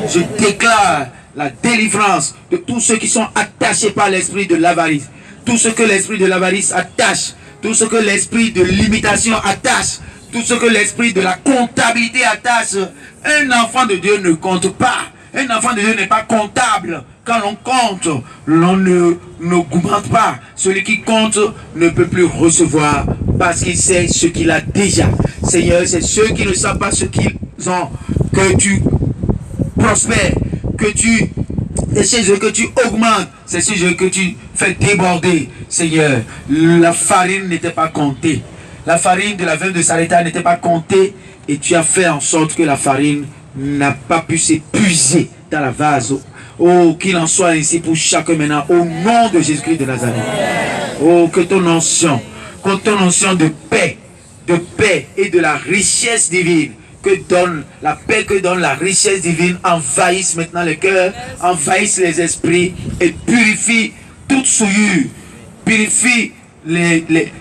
Je déclare la délivrance de tous ceux qui sont attachés par l'esprit de l'avarice, tout ce que l'esprit de l'avarice attache, tout ce que l'esprit de limitation attache, tout ce que l'esprit de la comptabilité attache. Un enfant de Dieu ne compte pas. Un enfant de Dieu n'est pas comptable. Quand l'on compte, l'on n'augmente pas. Celui qui compte ne peut plus recevoir parce qu'il sait ce qu'il a déjà. Seigneur, c'est ceux qui ne savent pas ce qu'ils ont que tu prospères, c'est chez eux que tu augmentes, c'est chez eux que tu fais déborder. Seigneur, la farine n'était pas comptée. La farine de la veuve de Sarepta n'était pas comptée et tu as fait en sorte que la farine n'a pas pu s'épuiser dans la vase. Oh, qu'il en soit ainsi pour chacun maintenant, au nom de Jésus-Christ de Nazareth. Oh, que ton onction de paix et de la richesse divine, que donne la paix, que donne la richesse divine, envahisse maintenant les cœurs, envahisse les esprits et purifie toute souillure, purifie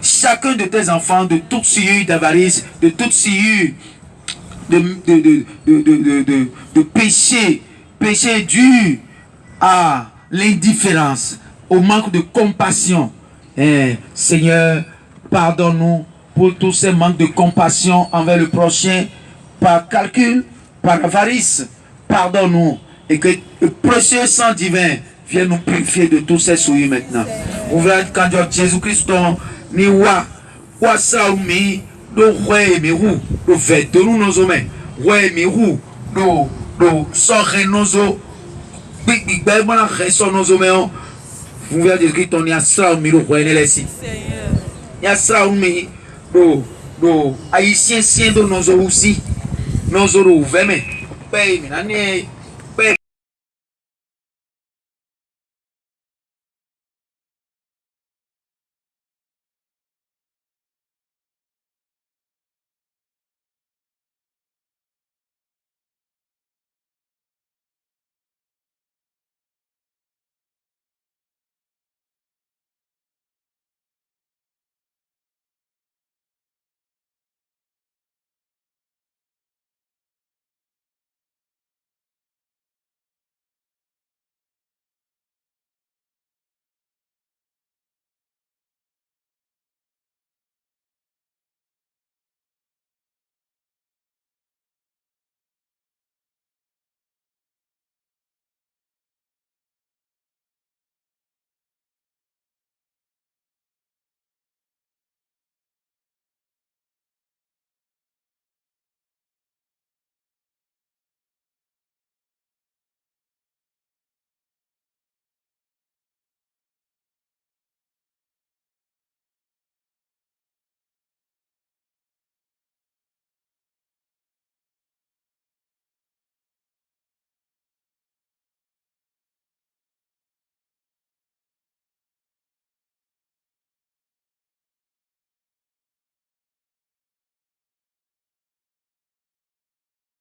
chacun de tes enfants de toute souillure d'avarice, de toute souillure de péché dû à l'indifférence, au manque de compassion. Seigneur, pardonne-nous pour tous ces manques de compassion envers le prochain, par calcul, par avarice. Pardonne-nous et que le précieux sang divin vienne nous purifier de tous ces souillures maintenant. Ouvre quand Jésus-Christ ni wa sa umi do ouais mi rou do ve de nous nos hommes ouais mi rou do sorre nos o big ben moi la reso nos hommes. Vous verrez Jésus-Christ on y a sa umi do ouais ne si y a sa umi do haïtien sien do nos aussi nos o do ve me paye mi nani